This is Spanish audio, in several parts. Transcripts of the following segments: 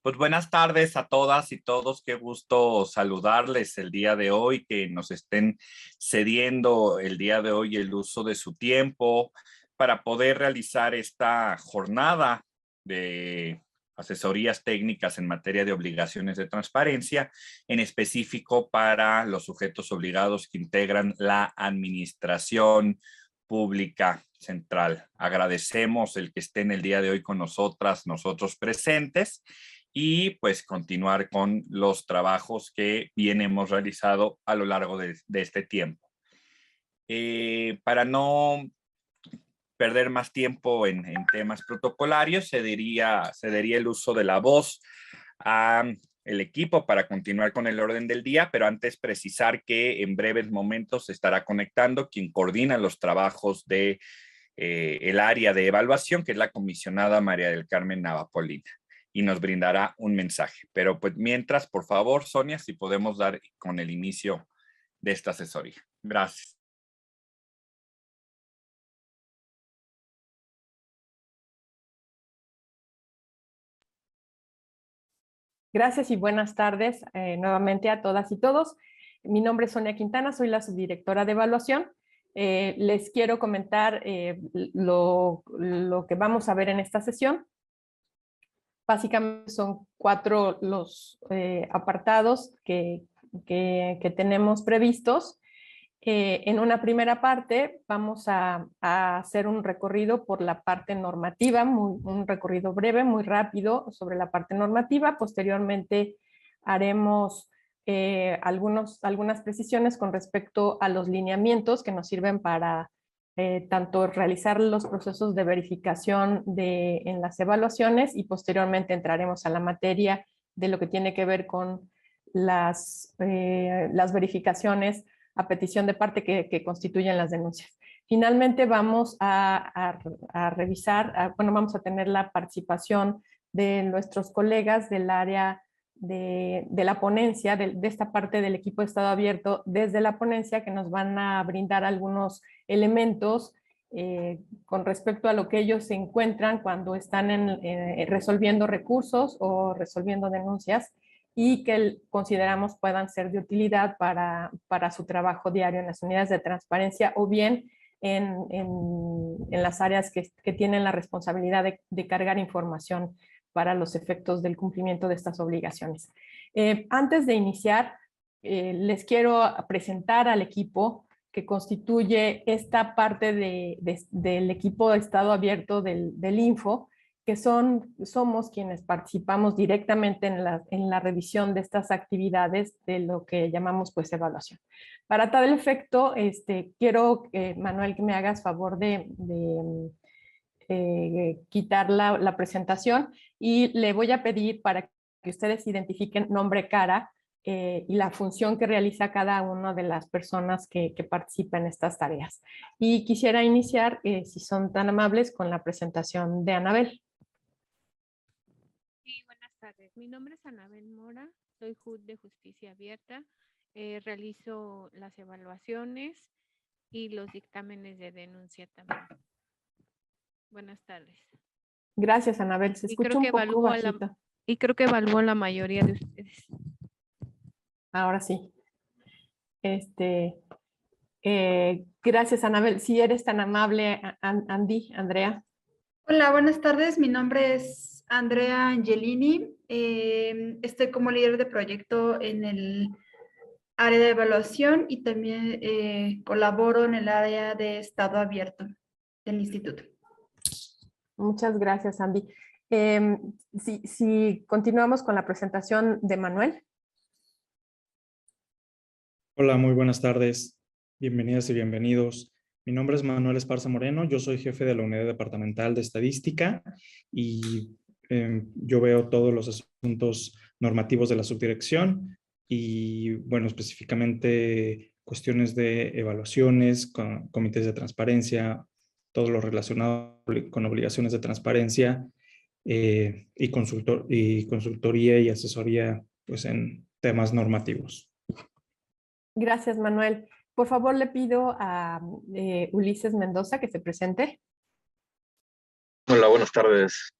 Pues buenas tardes a todas y todos. Qué gusto saludarles el día de hoy, que nos estén cediendo el día de hoy el uso de su tiempo para poder realizar esta jornada de asesorías técnicas en materia de obligaciones de transparencia, en específico para los sujetos obligados que integran la administración pública central. Agradecemos el que estén el día de hoy con nosotros presentes y pues continuar con los trabajos que bien hemos realizado a lo largo de este tiempo. Para no perder más tiempo en temas protocolarios, se daría el uso de la voz a el equipo para continuar con el orden del día, pero antes precisar que en breves momentos se estará conectando quien coordina los trabajos de el área de evaluación, que es la comisionada María del Carmen Navapolina, y nos brindará un mensaje. Pero pues mientras, por favor, Sonia, si podemos dar con el inicio de esta asesoría. Gracias. Gracias y buenas tardes nuevamente a todas y todos. Mi nombre es Sonia Quintana, soy la subdirectora de evaluación. Les quiero comentar lo que vamos a ver en esta sesión. Básicamente son 4 los apartados que tenemos previstos. En una primera parte vamos a hacer un recorrido por la parte normativa, un recorrido breve, muy rápido sobre la parte normativa. Posteriormente haremos algunas precisiones con respecto a los lineamientos que nos sirven para tanto realizar los procesos de verificación en las evaluaciones, y posteriormente entraremos a la materia de lo que tiene que ver con las verificaciones a petición de parte que constituyen las denuncias. Finalmente vamos a revisar, vamos a tener la participación de nuestros colegas del área de la ponencia, de esta parte del equipo de Estado Abierto, desde la ponencia, que nos van a brindar algunos elementos con respecto a lo que ellos se encuentran cuando están resolviendo recursos o resolviendo denuncias, y que consideramos puedan ser de utilidad para su trabajo diario en las unidades de transparencia, o bien en las áreas que tienen la responsabilidad de cargar información para los efectos del cumplimiento de estas obligaciones. Antes de iniciar, les quiero presentar al equipo que constituye esta parte del equipo de Estado Abierto del Info, que somos quienes participamos directamente en la revisión de estas actividades de lo que llamamos pues evaluación. Para tal efecto, quiero, Manuel, que me hagas favor de quitar la presentación, y le voy a pedir para que ustedes identifiquen nombre, cara y la función que realiza cada una de las personas que participan en estas tareas. Y quisiera iniciar, si son tan amables, con la presentación de Anabel. Sí, buenas tardes. Mi nombre es Anabel Mora, soy JUD de Justicia Abierta. Realizo las evaluaciones y los dictámenes de denuncia también. Buenas tardes. Gracias, Anabel. Se escucha un poco bajito. Y creo que evalúo la mayoría de ustedes. Ahora sí. Gracias, Anabel. Si eres tan amable, Andrea. Hola, buenas tardes. Mi nombre es Andrea Angelini. Estoy como líder de proyecto en el área de evaluación y también colaboro en el área de Estado Abierto del instituto. Muchas gracias, Andy. Si continuamos con la presentación de Manuel. Hola, muy buenas tardes. Bienvenidas y bienvenidos. Mi nombre es Manuel Esparza Moreno. Yo soy jefe de la Unidad Departamental de Estadística y yo veo todos los asuntos normativos de la subdirección y, bueno, específicamente cuestiones de evaluaciones, comités de transparencia, todo lo relacionado con obligaciones de transparencia y consultoría y asesoría pues, en temas normativos. Gracias, Manuel. Por favor, le pido a Ulises Mendoza que se presente. Hola, buenas tardes.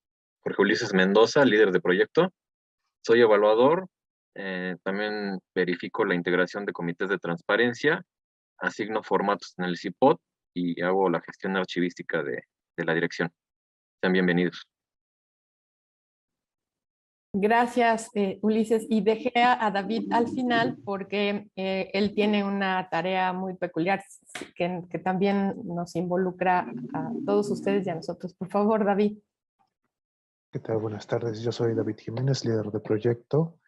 Jorge Ulises Mendoza, líder de proyecto. Soy evaluador, también verifico la integración de comités de transparencia, asigno formatos en el CIPOD y hago la gestión archivística de la dirección. Sean bienvenidos. Gracias, Ulises. Y dejé a David al final porque él tiene una tarea muy peculiar que también nos involucra a todos ustedes y a nosotros. Por favor, David. ¿Qué tal? Buenas tardes. Yo soy David Jiménez, líder de proyecto.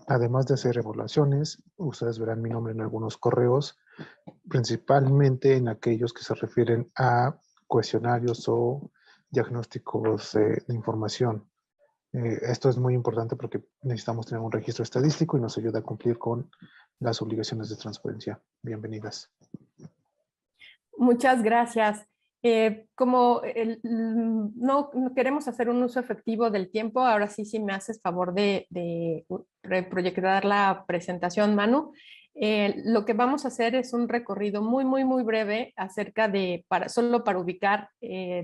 Además de hacer evaluaciones, ustedes verán mi nombre en algunos correos, principalmente en aquellos que se refieren a cuestionarios o diagnósticos de información. Esto es muy importante porque necesitamos tener un registro estadístico y nos ayuda a cumplir con las obligaciones de transparencia. Bienvenidas. Muchas gracias. Como no queremos hacer un uso efectivo del tiempo, ahora sí me haces favor de proyectar la presentación, Manu. Lo que vamos a hacer es un recorrido muy breve acerca de, solo para ubicar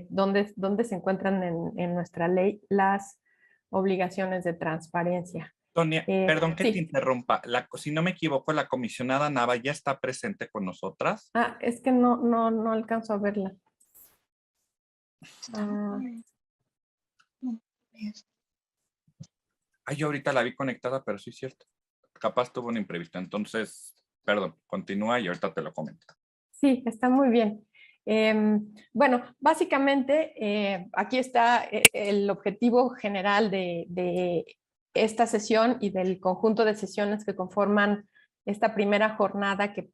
dónde se encuentran en nuestra ley las obligaciones de transparencia. Sonia, perdón que sí. te interrumpa. Si no me equivoco, la comisionada Nava ya está presente con nosotras. Ah, es que no alcanzo a verla. Yo ahorita la vi conectada, pero sí es cierto. Capaz tuvo un imprevisto. Entonces, perdón, continúa y ahorita te lo comento. Sí, está muy bien. Bueno, básicamente aquí está el objetivo general de esta sesión y del conjunto de sesiones que conforman esta primera jornada que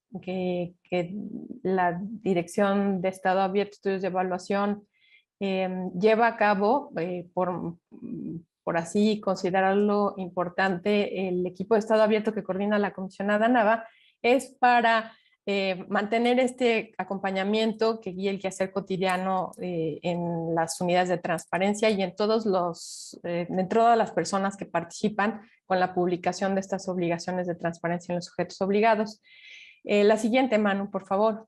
la Dirección de Estado Abierto, Estudios de Evaluación, lleva a cabo, por así considerarlo importante, el equipo de Estado Abierto que coordina la comisionada Nava, es para mantener este acompañamiento que guía el quehacer cotidiano en las unidades de transparencia y en todas las personas que participan con la publicación de estas obligaciones de transparencia en los sujetos obligados. La siguiente, Manu, por favor.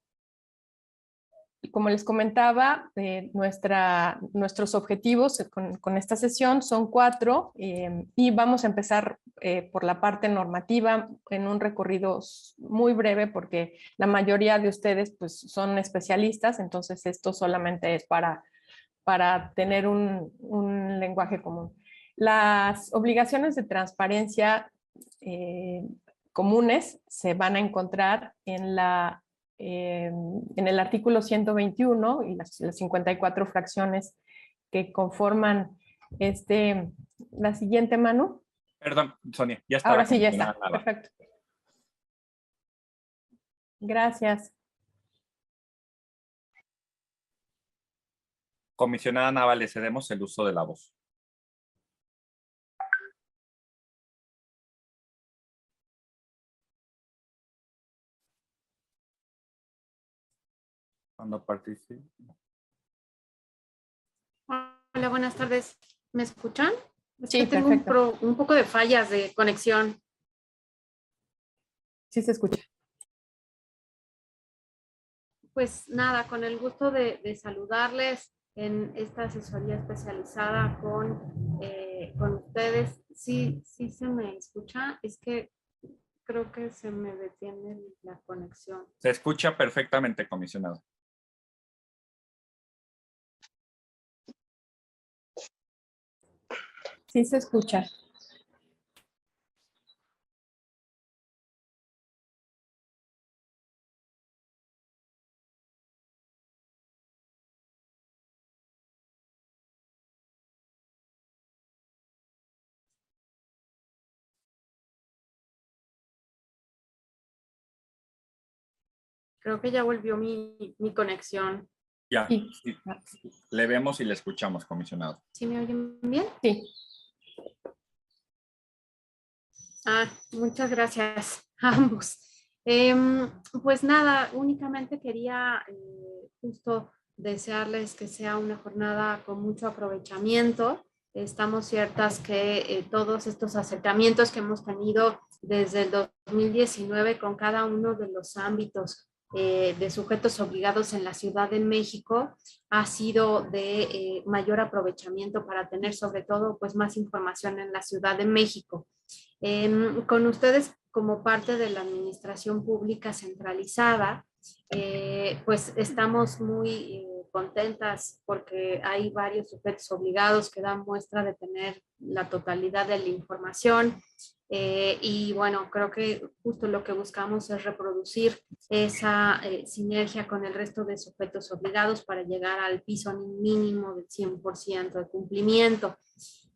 Como les comentaba, nuestros objetivos con esta sesión son 4 y vamos a empezar por la parte normativa en un recorrido muy breve porque la mayoría de ustedes pues, son especialistas, entonces esto solamente es para tener un lenguaje común. Las obligaciones de transparencia comunes se van a encontrar en el artículo 121 y las 54 fracciones que conforman la siguiente, Manu. Perdón, Sonia, ya está. Ahora sí, ya está. Perfecto. Gracias. Comisionada Nava, le cedemos el uso de la voz. Cuando participe. Hola, buenas tardes. ¿Me escuchan? Sí, tengo un poco de fallas de conexión. Sí se escucha. Pues nada, con el gusto de saludarles en esta asesoría especializada con ustedes. Sí se me escucha. Es que creo que se me detiene la conexión. Se escucha perfectamente, comisionado. Sí se escucha. Creo que ya volvió mi conexión. Ya, sí. Le vemos y le escuchamos, comisionado. ¿Sí me oyen bien? Sí. Muchas gracias a ambos. Pues nada, únicamente quería justo desearles que sea una jornada con mucho aprovechamiento. Estamos ciertas que todos estos acercamientos que hemos tenido desde el 2019 con cada uno de los ámbitos de sujetos obligados en la Ciudad de México ha sido de mayor aprovechamiento para tener sobre todo pues más información en la Ciudad de México. Con ustedes como parte de la administración pública centralizada, pues estamos muy contentas porque hay varios sujetos obligados que dan muestra de tener la totalidad de la información. Y bueno, creo que justo lo que buscamos es reproducir esa sinergia con el resto de sujetos obligados para llegar al piso mínimo del 100% de cumplimiento.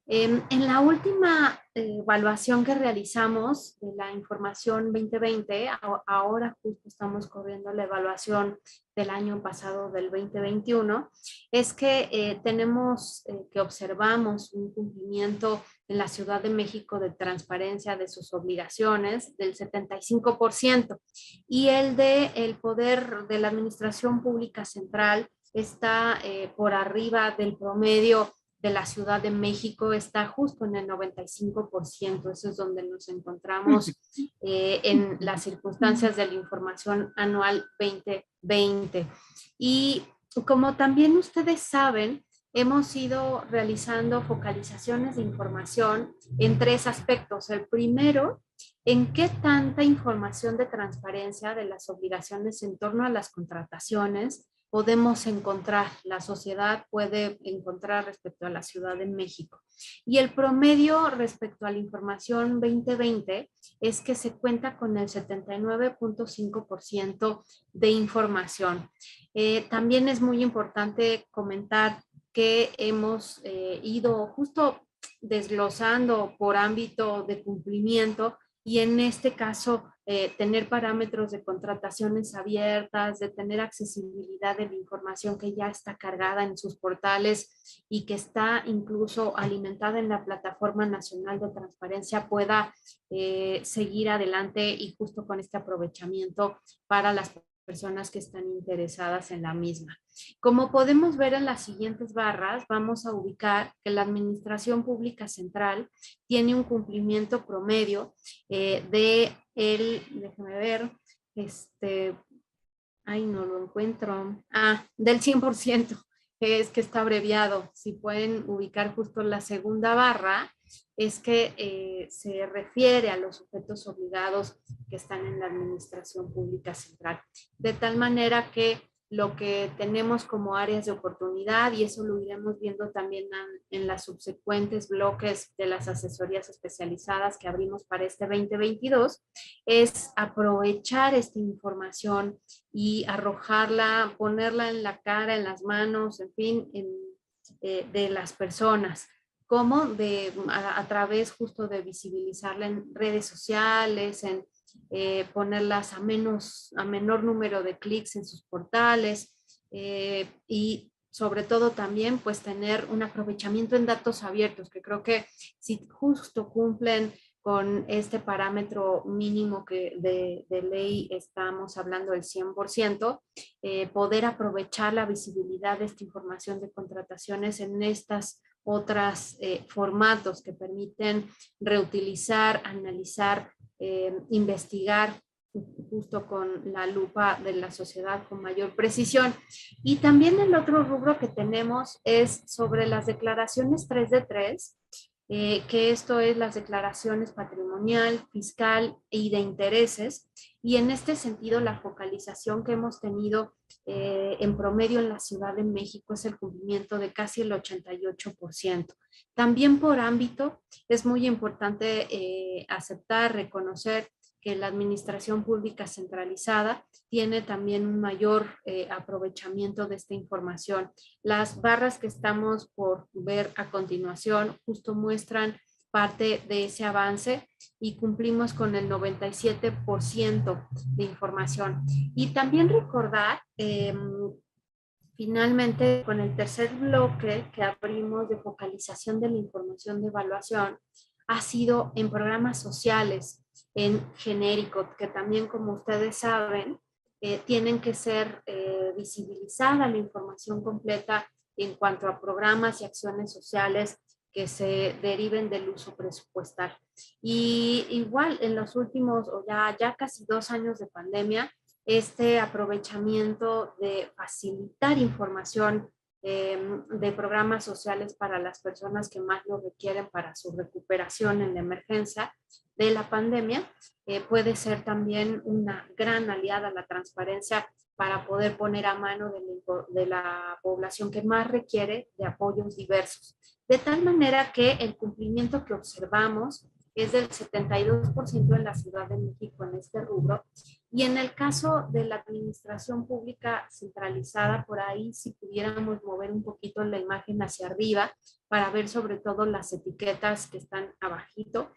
En la última evaluación que realizamos de la información 2020, ahora justo estamos corriendo la evaluación del año pasado del 2021, es que tenemos que observamos un cumplimiento en la Ciudad de México de transparencia de sus obligaciones del 75% y el del poder de la administración pública central está por arriba del promedio de la Ciudad de México, está justo en el 95%. Eso es donde nos encontramos en las circunstancias de la información anual 2020. Y como también ustedes saben, hemos ido realizando focalizaciones de información en 3 aspectos. El primero, en qué tanta información de transparencia de las obligaciones en torno a las contrataciones podemos encontrar, la sociedad puede encontrar respecto a la Ciudad de México. Y el promedio respecto a la información 2020 es que se cuenta con el 79.5% de información. También es muy importante comentar que hemos ido justo desglosando por ámbito de cumplimiento y en este caso tener parámetros de contrataciones abiertas, de tener accesibilidad de la información que ya está cargada en sus portales y que está incluso alimentada en la Plataforma Nacional de Transparencia pueda seguir adelante y justo con este aprovechamiento para las personas que están interesadas en la misma. Como podemos ver en las siguientes barras, vamos a ubicar que la Administración Pública Central tiene un cumplimiento promedio déjeme ver, no lo encuentro, del 100%, que es que está abreviado. Si pueden ubicar justo la segunda barra, es que se refiere a los sujetos obligados que están en la Administración Pública Central. De tal manera que lo que tenemos como áreas de oportunidad, y eso lo iremos viendo también en las subsecuentes bloques de las asesorías especializadas que abrimos para este 2022, es aprovechar esta información y arrojarla, ponerla en la cara, en las manos, en fin, de las personas. Como a través justo de visibilizarla en redes sociales, en ponerlas a menor número de clics en sus portales y sobre todo también pues tener un aprovechamiento en datos abiertos, que creo que si justo cumplen con este parámetro mínimo que de ley estamos hablando del 100%, poder aprovechar la visibilidad de esta información de contrataciones en estas otras formatos que permiten reutilizar, analizar, investigar justo con la lupa de la sociedad con mayor precisión. Y también el otro rubro que tenemos es sobre las declaraciones 3 de 3, que esto es las declaraciones patrimonial, fiscal y de intereses. Y en este sentido, la focalización que hemos tenido en promedio en la Ciudad de México es el cumplimiento de casi el 88%. También por ámbito es muy importante aceptar, reconocer que la administración pública centralizada tiene también un mayor aprovechamiento de esta información. Las barras que estamos por ver a continuación justo muestran parte de ese avance y cumplimos con el 97% de información. Y también recordar, finalmente, con el tercer bloque que abrimos de focalización de la información de evaluación, ha sido en programas sociales, en genérico, que también, como ustedes saben, tienen que ser visibilizada la información completa en cuanto a programas y acciones sociales que se deriven del uso presupuestal. Y igual en los últimos, o ya casi 2 años de pandemia, este aprovechamiento de facilitar información de programas sociales para las personas que más lo requieren para su recuperación en la emergencia de la pandemia, puede ser también una gran aliada a la transparencia para poder poner a mano de la población que más requiere de apoyos diversos. De tal manera que el cumplimiento que observamos es del 72% en la Ciudad de México en este rubro. Y en el caso de la administración pública centralizada, por ahí si pudiéramos mover un poquito la imagen hacia arriba para ver sobre todo las etiquetas que están abajito.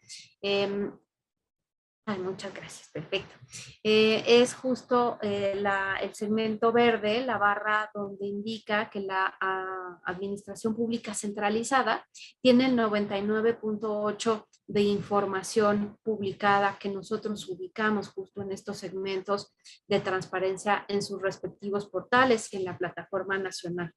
Muchas gracias, perfecto. Es justo el segmento verde, la barra donde indica que la administración pública centralizada tiene el 99.8 de información publicada que nosotros ubicamos justo en estos segmentos de transparencia en sus respectivos portales y en la plataforma nacional.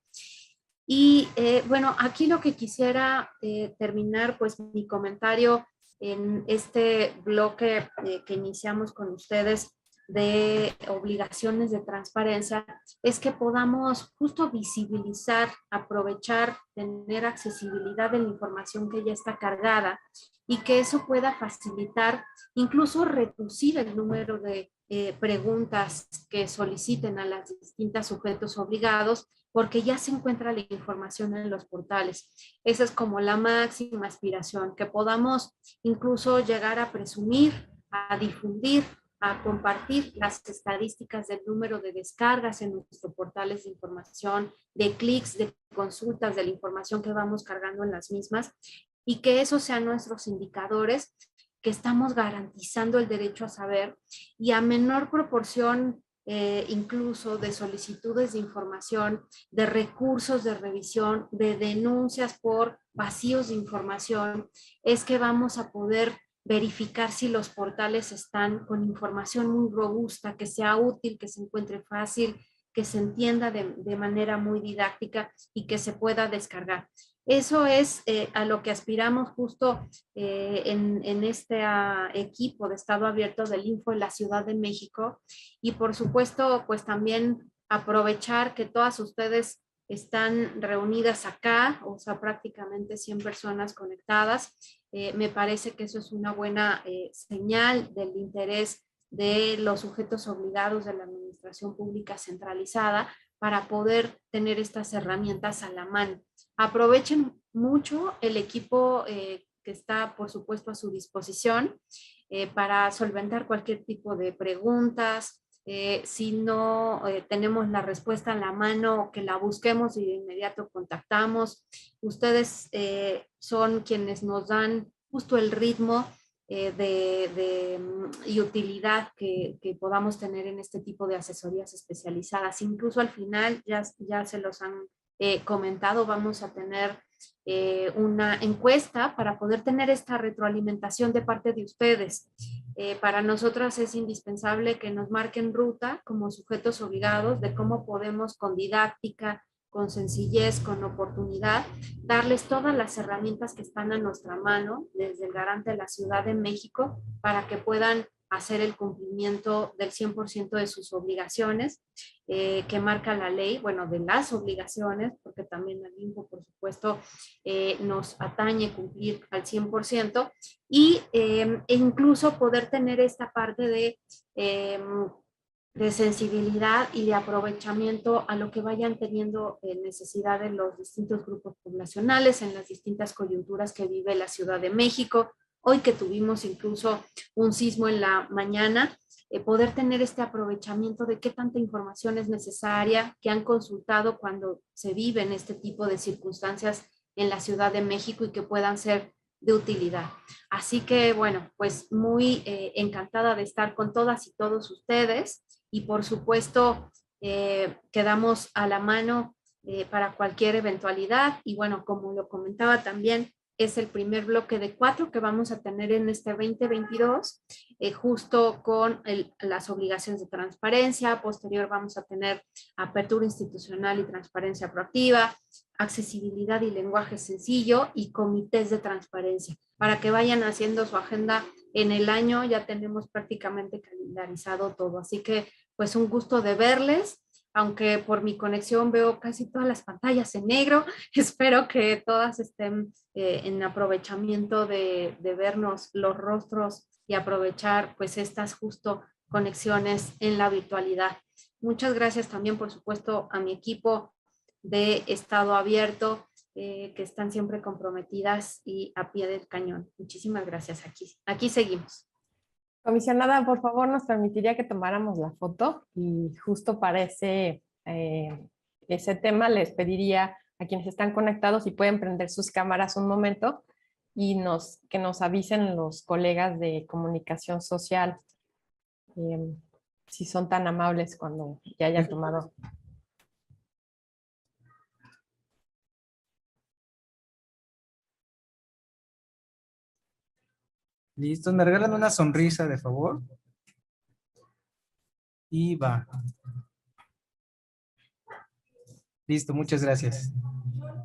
Y bueno, aquí lo que quisiera terminar, pues mi comentario en este bloque que iniciamos con ustedes de obligaciones de transparencia, es que podamos justo visibilizar, aprovechar, tener accesibilidad de la información que ya está cargada y que eso pueda facilitar, incluso reducir el número de preguntas que soliciten a las distintas sujetos obligados, porque ya se encuentra la información en los portales. Esa es como la máxima aspiración, que podamos incluso llegar a presumir, a difundir, a compartir las estadísticas del número de descargas en nuestros portales de información, de clics, de consultas, de la información que vamos cargando en las mismas, y que esos sean nuestros indicadores, que estamos garantizando el derecho a saber, y a menor proporción incluso de solicitudes de información, de recursos de revisión, de denuncias por vacíos de información, es que vamos a poder verificar si los portales están con información muy robusta, que sea útil, que se encuentre fácil, que se entienda de manera muy didáctica y que se pueda descargar. Eso es a lo que aspiramos justo en este equipo de Estado Abierto del Info en la Ciudad de México. Y por supuesto, pues también aprovechar que todas ustedes están reunidas acá, o sea, prácticamente 100 personas conectadas. Me parece que eso es una buena señal del interés de los sujetos obligados de la administración pública centralizada para poder tener estas herramientas a la mano. Aprovechen mucho el equipo que está, por supuesto, a su disposición para solventar cualquier tipo de preguntas. Si no tenemos la respuesta a la mano, que la busquemos y de inmediato contactamos. Ustedes son quienes nos dan justo el ritmo y utilidad que podamos tener en este tipo de asesorías especializadas. Incluso al final, ya se los han comentado, vamos a tener una encuesta para poder tener esta retroalimentación de parte de ustedes. Para nosotras es indispensable que nos marquen ruta como sujetos obligados de cómo podemos con didáctica, con sencillez, con oportunidad, darles todas las herramientas que están a nuestra mano desde el Garante de la Ciudad de México para que puedan hacer el cumplimiento del 100% de sus obligaciones que marca la ley, bueno, de las obligaciones, porque también al INFO, por supuesto, nos atañe cumplir al 100%, e incluso poder tener esta parte de sensibilidad y de aprovechamiento a lo que vayan teniendo necesidad en los distintos grupos poblacionales, en las distintas coyunturas que vive la Ciudad de México. Hoy que tuvimos incluso un sismo en la mañana, poder tener este aprovechamiento de qué tanta información es necesaria, que han consultado cuando se vive en este tipo de circunstancias en la Ciudad de México y que puedan ser de utilidad. Así que bueno, pues muy encantada de estar con todas y todos ustedes y por supuesto quedamos a la mano para cualquier eventualidad y bueno, como lo comentaba también, es el primer bloque de 4 que vamos a tener en este 2022, justo con las obligaciones de transparencia. Posterior vamos a tener apertura institucional y transparencia proactiva, accesibilidad y lenguaje sencillo y comités de transparencia. Para que vayan haciendo su agenda en el año, ya tenemos prácticamente calendarizado todo. Así que pues un gusto de verles, aunque por mi conexión veo casi todas las pantallas en negro. Espero que todas estén en aprovechamiento de vernos los rostros y aprovechar pues estas justo conexiones en la virtualidad. Muchas gracias también, por supuesto, a mi equipo de Estado Abierto, que están siempre comprometidas y a pie del cañón. Muchísimas gracias. Aquí seguimos. Comisionada, por favor, nos permitiría que tomáramos la foto y justo para ese tema les pediría a quienes están conectados si pueden prender sus cámaras un momento y que nos avisen los colegas de comunicación social si son tan amables cuando ya hayan tomado. Listo, me regalan una sonrisa, de favor. Y va. Listo, muchas gracias.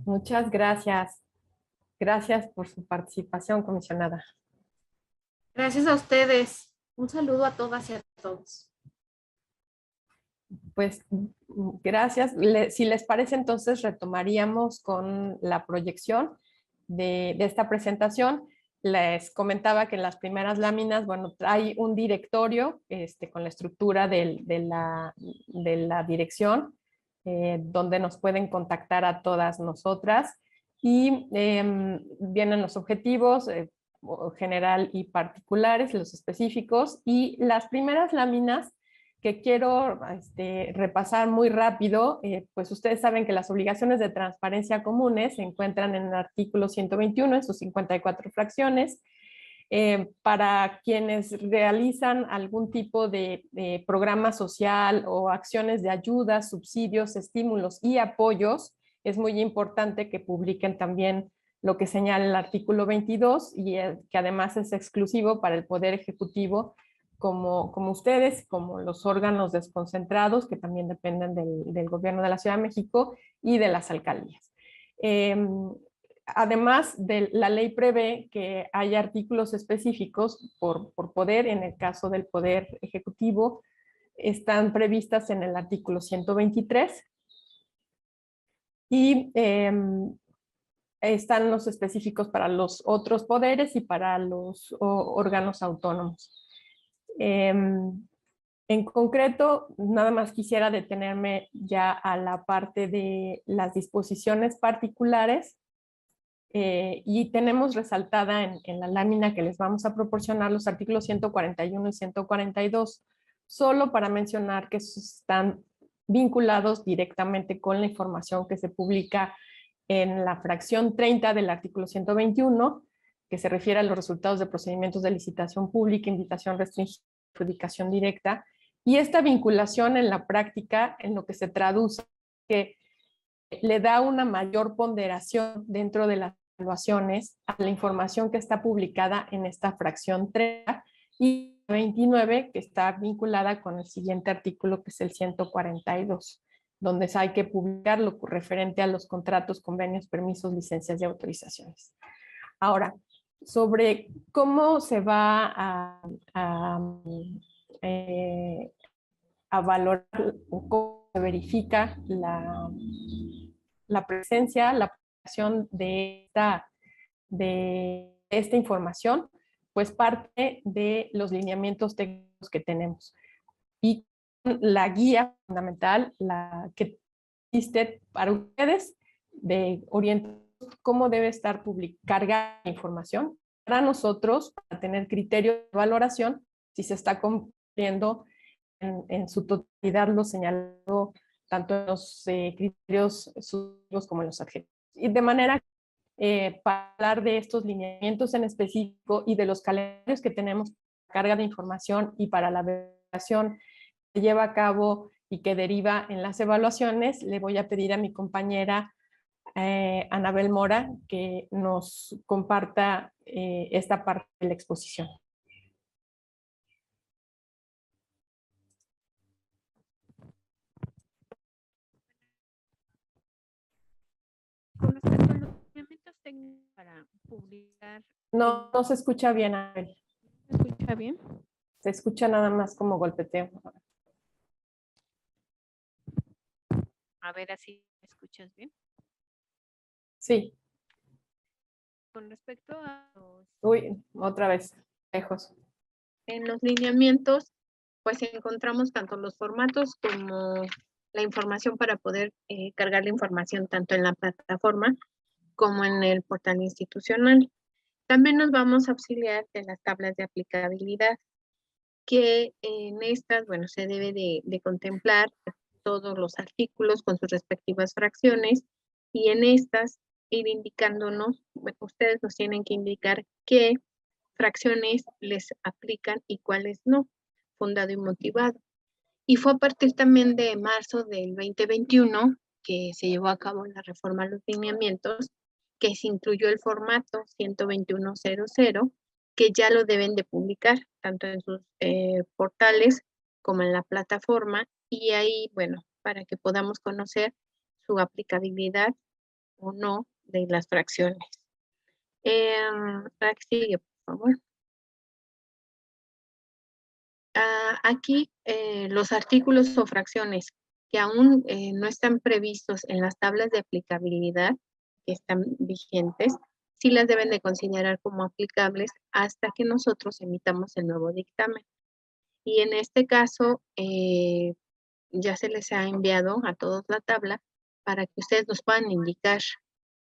Muchas gracias. Gracias por su participación, comisionada. Gracias a ustedes. Un saludo a todas y a todos. Pues gracias. Si les parece, entonces retomaríamos con la proyección de esta presentación. Les comentaba que en las primeras láminas, bueno, hay un directorio con la estructura de la dirección, donde nos pueden contactar a todas nosotras y vienen los objetivos general y particulares, los específicos, y las primeras láminas que quiero repasar muy rápido, pues ustedes saben que las obligaciones de transparencia comunes se encuentran en el artículo 121 en sus 54 fracciones. Para quienes realizan algún tipo de programa social o acciones de ayuda, subsidios, estímulos y apoyos, es muy importante que publiquen también lo que señala el artículo 22 y que además es exclusivo para el Poder Ejecutivo, como ustedes, como los órganos desconcentrados que también dependen del gobierno de la Ciudad de México y de las alcaldías. Además, la ley prevé que haya artículos específicos por poder. En el caso del Poder Ejecutivo, están previstas en el artículo 123 y están los específicos para los otros poderes y para los órganos autónomos. En concreto, nada más quisiera detenerme ya a la parte de las disposiciones particulares y tenemos resaltada en la lámina que les vamos a proporcionar los artículos 141 y 142, solo para mencionar que están vinculados directamente con la información que se publica en la fracción 30 del artículo 121, que se refiere a los resultados de procedimientos de licitación pública, invitación restringida, adjudicación directa, y esta vinculación en la práctica en lo que se traduce que le da una mayor ponderación dentro de las evaluaciones a la información que está publicada en esta fracción 30 y 29, que está vinculada con el siguiente artículo, que es el 142, donde hay que publicar lo referente a los contratos, convenios, permisos, licencias y autorizaciones. Ahora, sobre cómo se va a valorar o cómo se verifica la presencia, la aplicación de esta información, pues parte de los lineamientos técnicos que tenemos. Y la guía fundamental, la que existe para ustedes, de orientación cómo debe estar cargada la información para nosotros, para tener criterio de valoración si se está cumpliendo en su totalidad lo señalado tanto en los criterios subjetivos como en los adjetivos. Y de manera para hablar de estos lineamientos en específico y de los calendarios que tenemos para carga de información y para la evaluación que se lleva a cabo y que deriva en las evaluaciones, le voy a pedir a mi compañera Anabel Mora que nos comparta esta parte de la exposición. Con respecto a los lineamientos técnicos para publicar. No se escucha bien, Anabel. ¿Se escucha bien? Se escucha nada más como golpeteo. A ver, así me escuchas bien. Sí. Con respecto a Uy, otra vez, lejos. en los lineamientos, pues encontramos tanto los formatos como la información para poder cargar la información tanto en la plataforma como en el portal institucional. También nos vamos a auxiliar de las tablas de aplicabilidad, que en estas, bueno, se debe de contemplar todos los artículos con sus respectivas fracciones y en estas ir indicándonos, bueno, ustedes nos tienen que indicar qué fracciones les aplican y cuáles no, fundado y motivado. Y fue a partir también de marzo del 2021 que se llevó a cabo la reforma a los lineamientos, que se incluyó el formato 121.00, que ya lo deben de publicar, tanto en sus portales como en la plataforma, y ahí, bueno, para que podamos conocer su aplicabilidad o no de las fracciones. La que sigue, por favor. Aquí los artículos o fracciones que aún no están previstos en las tablas de aplicabilidad que están vigentes, sí las deben de considerar como aplicables hasta que nosotros emitamos el nuevo dictamen. Y en este caso, ya se les ha enviado a todos la tabla para que ustedes nos puedan indicar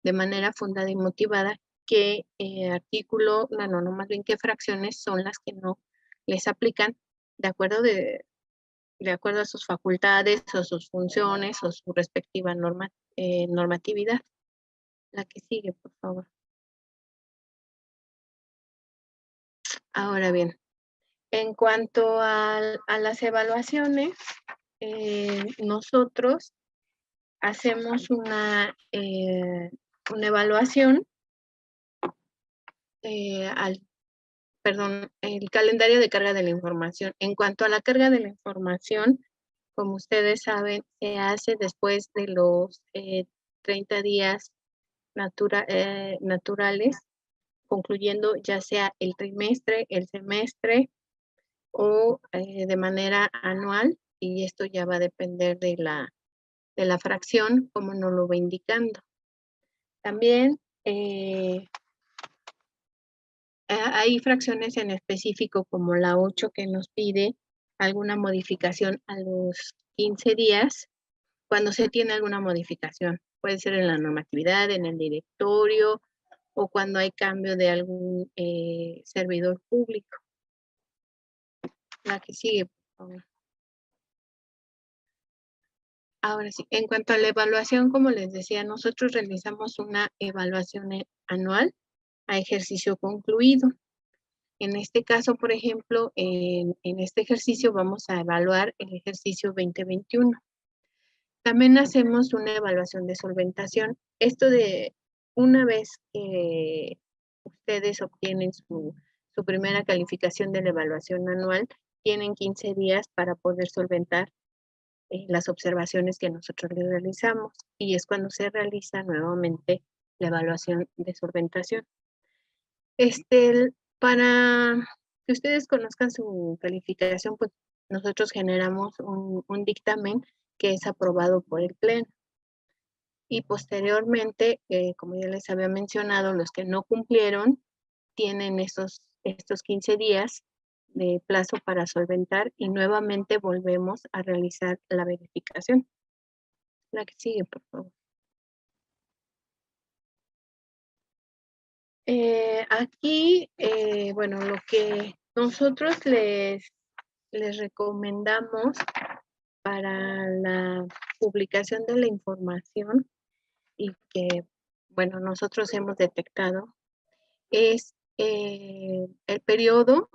de manera fundada y motivada qué artículo, no más bien qué fracciones son las que no les aplican de acuerdo a sus facultades o sus funciones o su respectiva normatividad. La que sigue, por favor. Ahora bien, en cuanto a las evaluaciones, nosotros hacemos una evaluación el calendario de carga de la información. En cuanto a la carga de la información, como ustedes saben, se hace después de los 30 días naturales, concluyendo ya sea el trimestre, el semestre o de manera anual, y esto ya va a depender de la fracción, como nos lo va indicando. También hay fracciones en específico como la 8 que nos pide alguna modificación a los 15 días cuando se tiene alguna modificación. Puede ser en la normatividad, en el directorio o cuando hay cambio de algún servidor público. La que sigue, por favor. Ahora sí, en cuanto a la evaluación, como les decía, nosotros realizamos una evaluación anual a ejercicio concluido. En este caso, por ejemplo, en este ejercicio vamos a evaluar el ejercicio 2021. También hacemos una evaluación de solventación. Esto de una vez que ustedes obtienen su primera calificación de la evaluación anual, tienen 15 días para poder solventar las observaciones que nosotros les realizamos. Y es cuando se realiza nuevamente la evaluación de solventación. Para que ustedes conozcan su calificación, pues nosotros generamos un dictamen que es aprobado por el Pleno. Y posteriormente, como ya les había mencionado, los que no cumplieron tienen estos 15 días de plazo para solventar y nuevamente volvemos a realizar la verificación. La que sigue, por favor. Aquí, bueno, lo que nosotros les recomendamos para la publicación de la información y que, bueno, nosotros hemos detectado es el periodo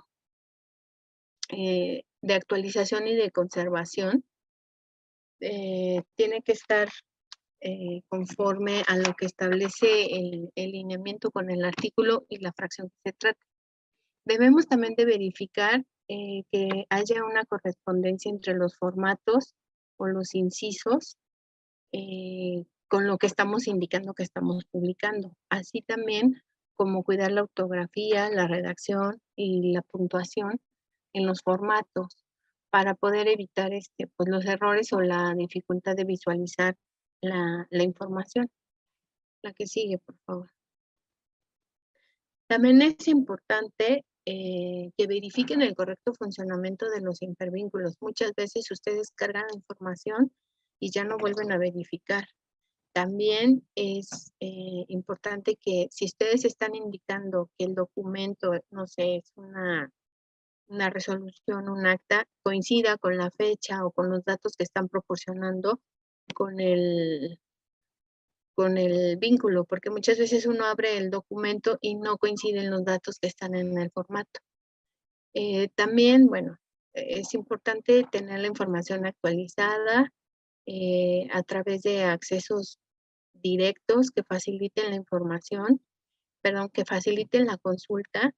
de actualización y de conservación tiene que estar conforme a lo que establece el lineamiento con el artículo y la fracción que se trata. Debemos también de verificar que haya una correspondencia entre los formatos o los incisos con lo que estamos indicando que estamos publicando. Así también como cuidar la ortografía, la redacción y la puntuación en los formatos para poder evitar pues los errores o la dificultad de visualizar la información. La que sigue, por favor. También es importante que verifiquen el correcto funcionamiento de los hipervínculos. Muchas veces ustedes cargan la información y ya no vuelven a verificar. También es importante que si ustedes están indicando que el documento, no sé, es una resolución, un acta, coincida con la fecha o con los datos que están proporcionando con el vínculo, porque muchas veces uno abre el documento y no coinciden los datos que están en el formato. También, bueno, es importante tener la información actualizada a través de accesos directos que faciliten la información, perdón, que faciliten la consulta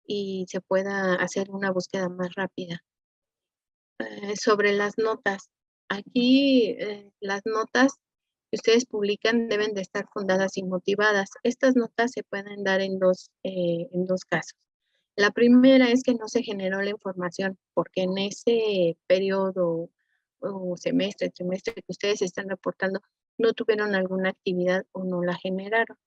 y se pueda hacer una búsqueda más rápida. Sobre las notas, aquí las notas que ustedes publican deben de estar fundadas y motivadas. Estas notas se pueden dar en dos casos. La primera es que no se generó la información porque en ese periodo o semestre, trimestre que ustedes están reportando, no tuvieron alguna actividad o no la generaron.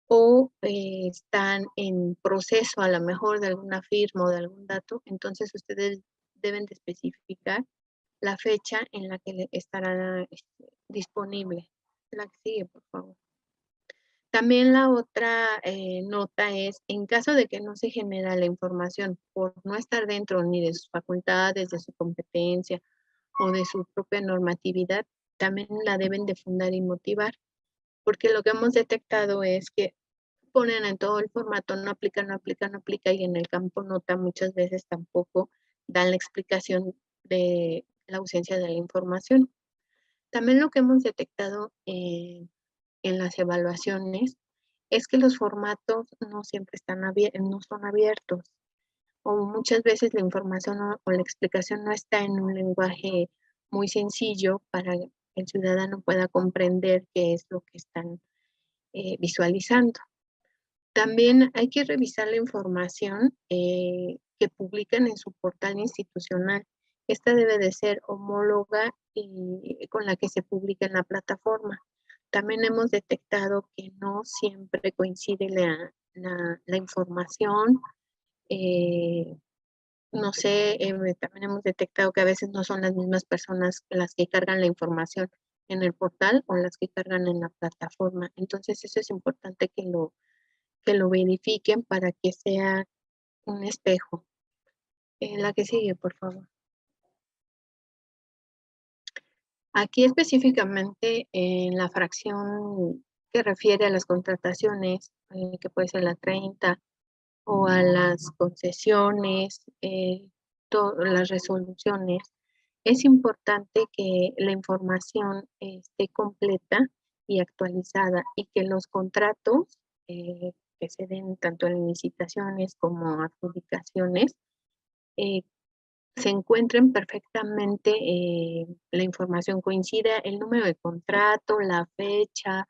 O están en proceso a lo mejor de alguna firma o de algún dato, entonces ustedes deben de especificar la fecha en la que estará disponible. La que sigue, por favor. También la otra nota es, en caso de que no se genera la información por no estar dentro ni de sus facultades, de su competencia o de su propia normatividad, también la deben de fundar y motivar, porque lo que hemos detectado es que ponen en todo el formato, no aplica, no aplica, no aplica, y en el campo nota muchas veces tampoco dan la explicación de la ausencia de la información. También lo que hemos detectado en las evaluaciones es que los formatos no siempre no son abiertos, o muchas veces la información o la explicación no está en un lenguaje muy sencillo para que el ciudadano pueda comprender qué es lo que están visualizando. También hay que revisar la información que publican en su portal institucional. Esta debe de ser homóloga y con la que se publica en la plataforma. También hemos detectado que no siempre coincide la información. No sé, también hemos detectado que a veces no son las mismas personas las que cargan la información en el portal o las que cargan en la plataforma. Entonces eso es importante que lo verifiquen para que sea un espejo. La que sigue, por favor. Aquí específicamente en la fracción que refiere a las contrataciones, que puede ser la 30, o a las concesiones, las resoluciones, es importante que la información esté completa y actualizada y que los contratos que se den tanto en licitaciones como adjudicaciones se encuentren perfectamente, la información coincida, el número de contrato, la fecha,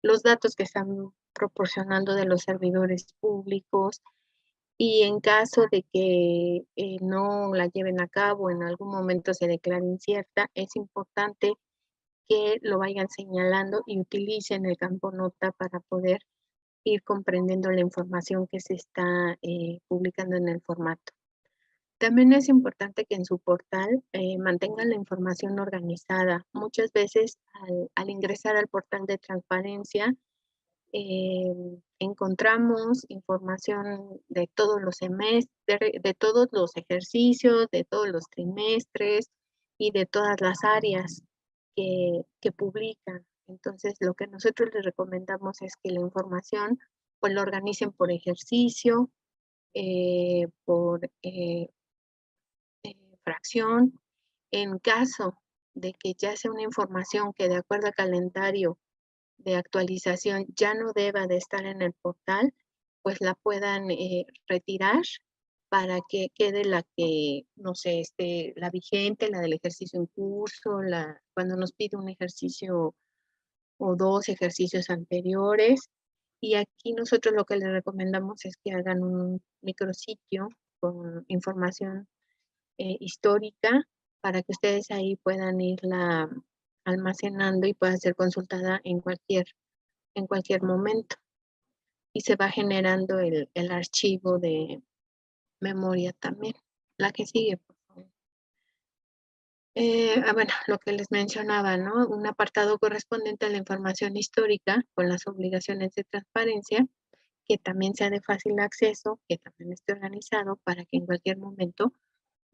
los datos que están proporcionando de los servidores públicos, y en caso de que no la lleven a cabo, en algún momento se declare incierta, es importante que lo vayan señalando y utilicen el campo nota para poder ir comprendiendo la información que se está publicando en el formato. También es importante que en su portal mantengan la información organizada. Muchas veces al ingresar al portal de transparencia, encontramos información de todos los semestres, de todos los ejercicios, de todos los trimestres y de todas las áreas que publican. Entonces, lo que nosotros les recomendamos es que la información pues la organicen por ejercicio, por fracción. En caso de que ya sea una información que de acuerdo al calendario de actualización ya no deba de estar en el portal, pues la puedan retirar para que quede la que, no sé, la vigente, la del ejercicio en curso, cuando nos pide un ejercicio o dos ejercicios anteriores. Y aquí nosotros lo que les recomendamos es que hagan un micrositio con información histórica para que ustedes ahí puedan irla almacenando y pueda ser consultada en cualquier momento. Y se va generando el archivo de memoria también. La que sigue, por favor. Bueno, lo que les mencionaba, ¿no? Un apartado correspondiente a la información histórica con las obligaciones de transparencia, que también sea de fácil acceso, que también esté organizado para que en cualquier momento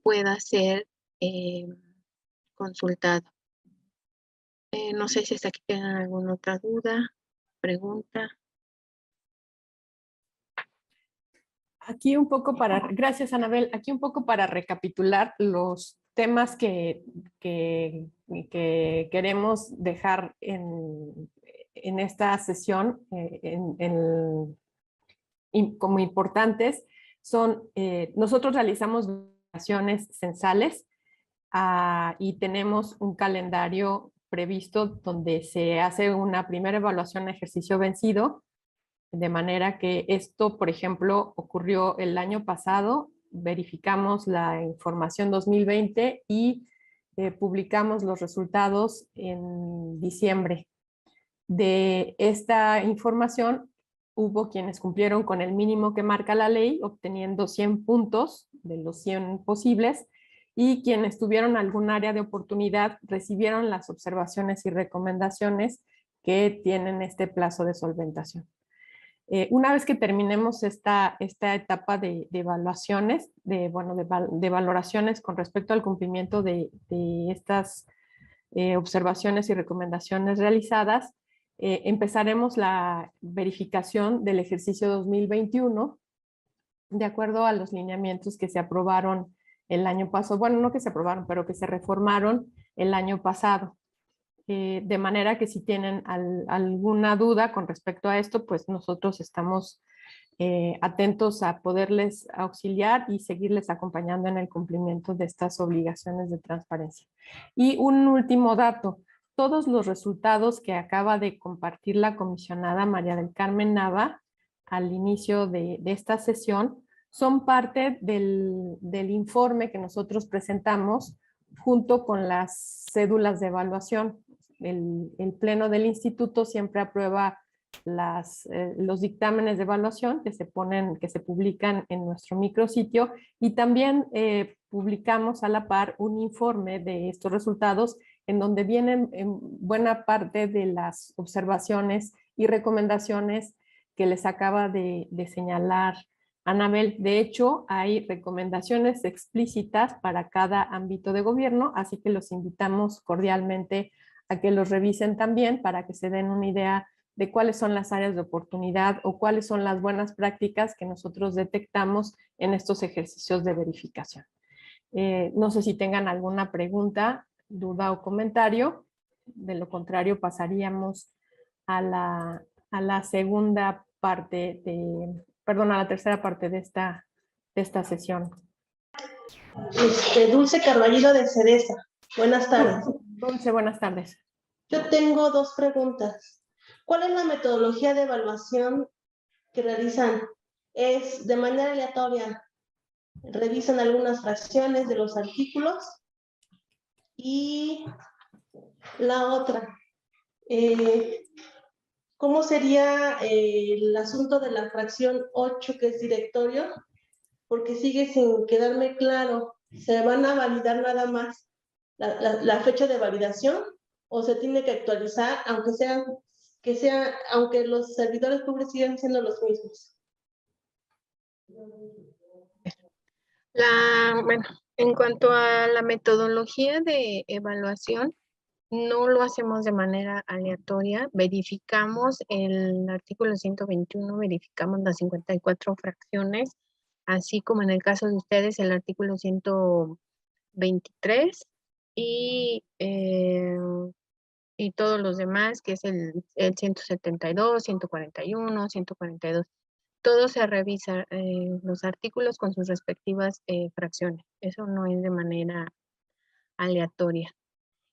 pueda ser consultado. No sé si hasta aquí tienen alguna otra duda, pregunta. Aquí un poco gracias Anabel, aquí un poco para recapitular los temas que queremos dejar en esta sesión como importantes son, nosotros realizamos evaluaciones censales y tenemos un calendario previsto donde se hace una primera evaluación de ejercicio vencido, de manera que esto, por ejemplo, ocurrió el año pasado, verificamos la información 2020 y publicamos los resultados en diciembre. De esta información, hubo quienes cumplieron con el mínimo que marca la ley, obteniendo 100 puntos de los 100 posibles, y quienes tuvieron algún área de oportunidad recibieron las observaciones y recomendaciones que tienen este plazo de solventación. Una vez que terminemos esta etapa de evaluaciones, de valoraciones con respecto al cumplimiento de estas observaciones y recomendaciones realizadas, empezaremos la verificación del ejercicio 2021 de acuerdo a los lineamientos que se aprobaron el año pasado, bueno, no que se aprobaron, pero que se reformaron el año pasado. De manera que si tienen alguna duda con respecto a esto, pues nosotros estamos atentos a poderles auxiliar y seguirles acompañando en el cumplimiento de estas obligaciones de transparencia. Y un último dato, todos los resultados que acaba de compartir la comisionada María del Carmen Nava al inicio de esta sesión son parte del informe que nosotros presentamos junto con las cédulas de evaluación. El pleno del instituto siempre aprueba los dictámenes de evaluación que se publican en nuestro micrositio, y también publicamos a la par un informe de estos resultados en donde vienen en buena parte de las observaciones y recomendaciones que les acaba de señalar Anabel. De hecho, hay recomendaciones explícitas para cada ámbito de gobierno, así que los invitamos cordialmente a que los revisen también para que se den una idea de cuáles son las áreas de oportunidad o cuáles son las buenas prácticas que nosotros detectamos en estos ejercicios de verificación. No sé si tengan alguna pregunta, duda o comentario. De lo contrario, pasaríamos a la segunda parte a la tercera parte de esta sesión. Dulce Carballido de Cereza. Buenas tardes. Dulce, buenas tardes. Yo tengo dos preguntas. ¿Cuál es la metodología de evaluación que realizan? ¿Es de manera aleatoria? ¿Revisan algunas fracciones de los artículos? Y la otra, ¿cómo sería el asunto de la fracción 8, que es directorio? Porque sigue sin quedarme claro. ¿Se van a validar nada más la fecha de validación o se tiene que actualizar aunque los servidores públicos sigan siendo los mismos? Bueno, en cuanto a la metodología de evaluación, no lo hacemos de manera aleatoria. Verificamos el artículo 121, verificamos las 54 fracciones, así como en el caso de ustedes el artículo 123 y todos los demás, que es el 172, 141, 142. Todo se revisa, los artículos con sus respectivas fracciones. Eso no es de manera aleatoria.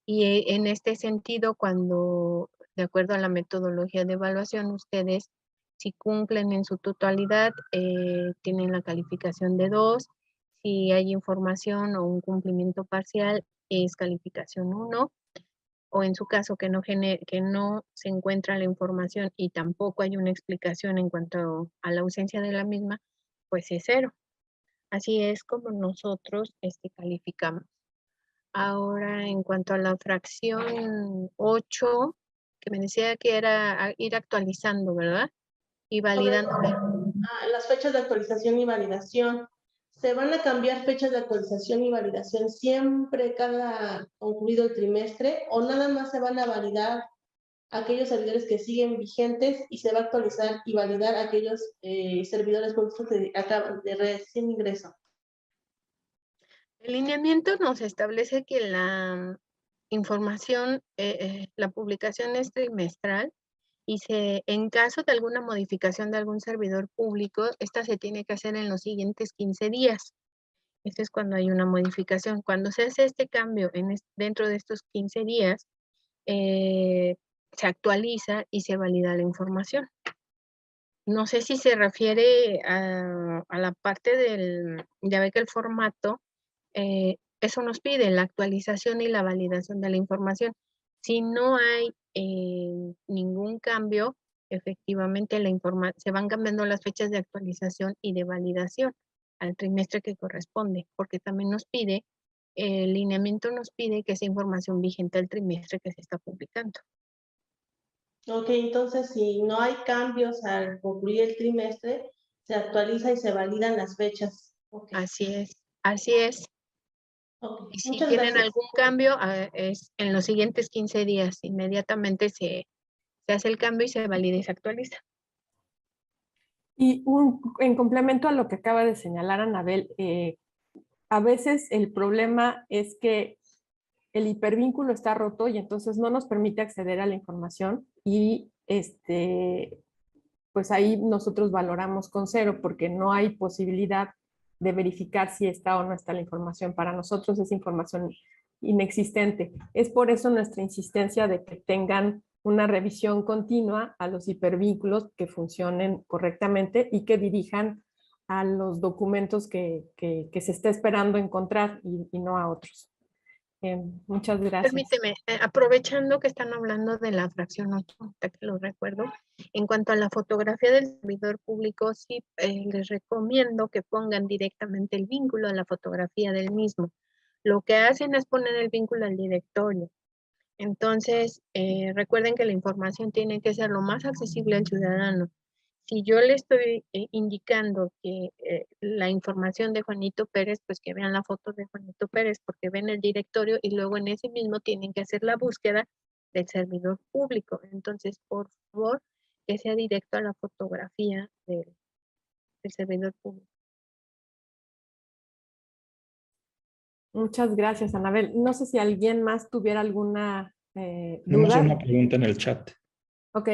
Y en este sentido, cuando, de acuerdo a la metodología de evaluación, ustedes, si cumplen en su totalidad, tienen la calificación de 2. Si hay información o un cumplimiento parcial, es calificación 1. o en su caso que no se encuentra la información y tampoco hay una explicación en cuanto a la ausencia de la misma, pues es 0. Así es como nosotros calificamos. Ahora, en cuanto a la fracción 8, que me decía que era ir actualizando, ¿verdad? Y validando. Las fechas de actualización y validación. ¿Se van a cambiar fechas de actualización y validación siempre cada concluido el trimestre o nada más se van a validar aquellos servidores que siguen vigentes y se va a actualizar y validar aquellos servidores públicos que acaban de recién ingreso? El lineamiento nos establece que la información, la publicación es trimestral y en caso de alguna modificación de algún servidor público, esta se tiene que hacer en los siguientes 15 días. Esto es cuando hay una modificación. Cuando se hace este cambio dentro de estos 15 días, se actualiza y se valida la información. No sé si se refiere a la parte ya ve que el formato, eso nos pide la actualización y la validación de la información. Si no hay ningún cambio, efectivamente se van cambiando las fechas de actualización y de validación al trimestre que corresponde, porque también el lineamiento nos pide que esa información vigente al trimestre que se está publicando. Ok, entonces si no hay cambios al concluir el trimestre, se actualiza y se validan las fechas. Okay. Así es, así es. Okay. Y si Muchas tienen gracias. algún cambio, es en los siguientes 15 días, inmediatamente se hace el cambio y se valida y se actualiza. Y en complemento a lo que acaba de señalar Anabel, a veces el problema es que el hipervínculo está roto y entonces no nos permite acceder a la información y pues ahí nosotros valoramos con 0 porque no hay posibilidad de verificar si está o no está la información. Para nosotros es información inexistente. Es por eso nuestra insistencia de que tengan una revisión continua a los hipervínculos que funcionen correctamente y que dirijan a los documentos que se está esperando encontrar y no a otros. Muchas gracias. Permíteme, aprovechando que están hablando de la fracción 8, que lo recuerdo, en cuanto a la fotografía del servidor público, sí les recomiendo que pongan directamente el vínculo a la fotografía del mismo. Lo que hacen es poner el vínculo al directorio. Entonces, recuerden que la información tiene que ser lo más accesible al ciudadano. Si yo le estoy indicando que la información de Juanito Pérez, pues que vean la foto de Juanito Pérez, porque ven el directorio y luego en ese mismo tienen que hacer la búsqueda del servidor público. Entonces, por favor, que sea directo a la fotografía del servidor público. Muchas gracias, Anabel. No sé si alguien más tuviera alguna Tenemos duda. una pregunta en el chat. Ok.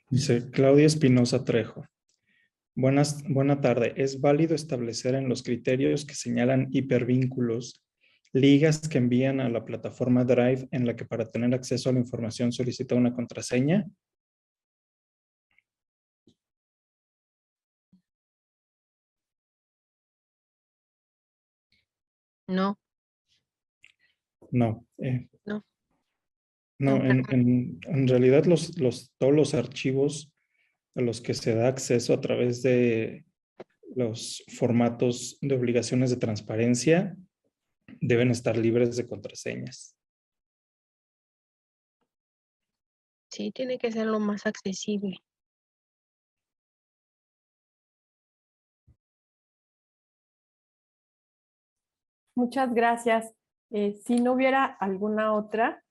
Dice Claudia Espinosa Trejo. Buena tarde. ¿Es válido establecer en los criterios que señalan hipervínculos ligas que envían a la plataforma Drive en la que para tener acceso a la información solicita una contraseña? No. No. No. No, en realidad todos los archivos a los que se da acceso a través de los formatos de obligaciones de transparencia deben estar libres de contraseñas. Sí, tiene que ser lo más accesible. Muchas gracias. Si no hubiera alguna otra,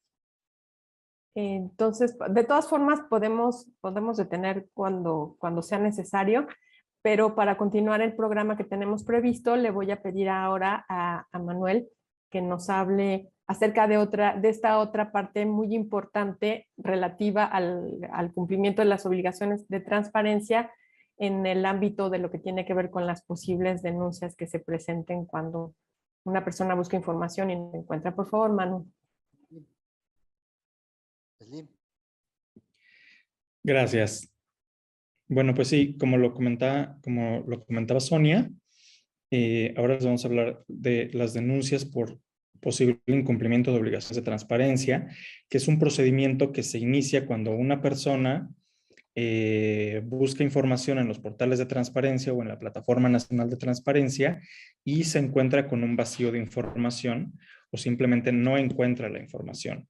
entonces, de todas formas, podemos detener cuando sea necesario, pero para continuar el programa que tenemos previsto, le voy a pedir ahora a Manuel que nos hable acerca de esta otra parte muy importante relativa al cumplimiento de las obligaciones de transparencia en el ámbito de lo que tiene que ver con las posibles denuncias que se presenten cuando una persona busca información y no la encuentra. Por favor, Manu. Gracias. Bueno, pues sí, como lo comentaba Sonia, ahora les vamos a hablar de las denuncias por posible incumplimiento de obligaciones de transparencia, que es un procedimiento que se inicia cuando una persona busca información en los portales de transparencia o en la Plataforma Nacional de Transparencia y se encuentra con un vacío de información o simplemente no encuentra la información.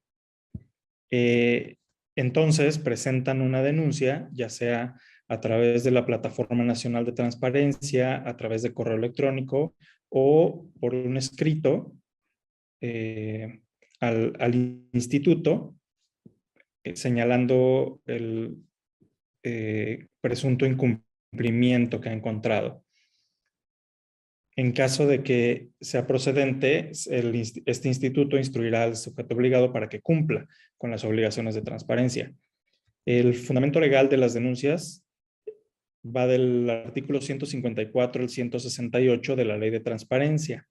Entonces presentan una denuncia, ya sea a través de la Plataforma Nacional de Transparencia, a través de correo electrónico o por un escrito al instituto señalando el presunto incumplimiento que ha encontrado. En caso de que sea procedente, este instituto instruirá al sujeto obligado para que cumpla con las obligaciones de transparencia. El fundamento legal de las denuncias va del artículo 154 al 168 de la Ley de Transparencia.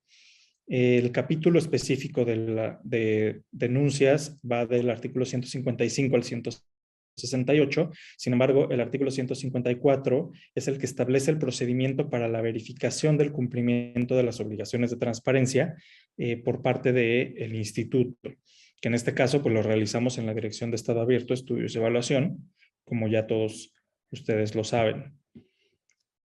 El capítulo específico de denuncias va del artículo 155 al 168. Sin embargo, el artículo 154 es el que establece el procedimiento para la verificación del cumplimiento de las obligaciones de transparencia por parte del instituto, que en este caso pues lo realizamos en la Dirección de Estado Abierto, Estudios y Evaluación, como ya todos ustedes lo saben.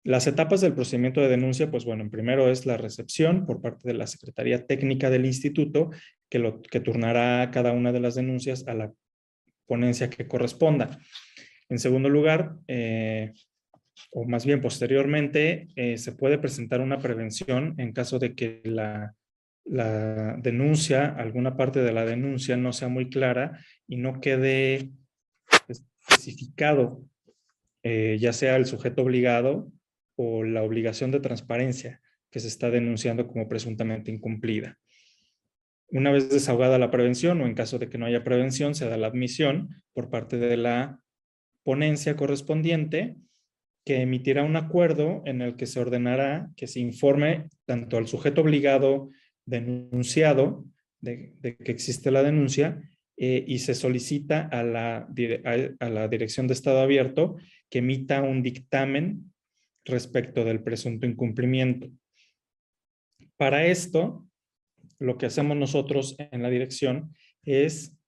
Las etapas del procedimiento de denuncia, pues bueno, primero es la recepción por parte de la Secretaría Técnica del Instituto, que turnará cada una de las denuncias a la ponencia que corresponda. En segundo lugar, o más bien posteriormente, se puede presentar una prevención en caso de que la denuncia, alguna parte de la denuncia no sea muy clara y no quede especificado, ya sea el sujeto obligado o la obligación de transparencia que se está denunciando como presuntamente incumplida. Una vez desahogada la prevención o en caso de que no haya prevención, se da la admisión por parte de la ponencia correspondiente que emitirá un acuerdo en el que se ordenará que se informe tanto al sujeto obligado denunciado de que existe la denuncia y se solicita a la Dirección de Estado Abierto que emita un dictamen respecto del presunto incumplimiento. Para esto, lo que hacemos nosotros en la dirección es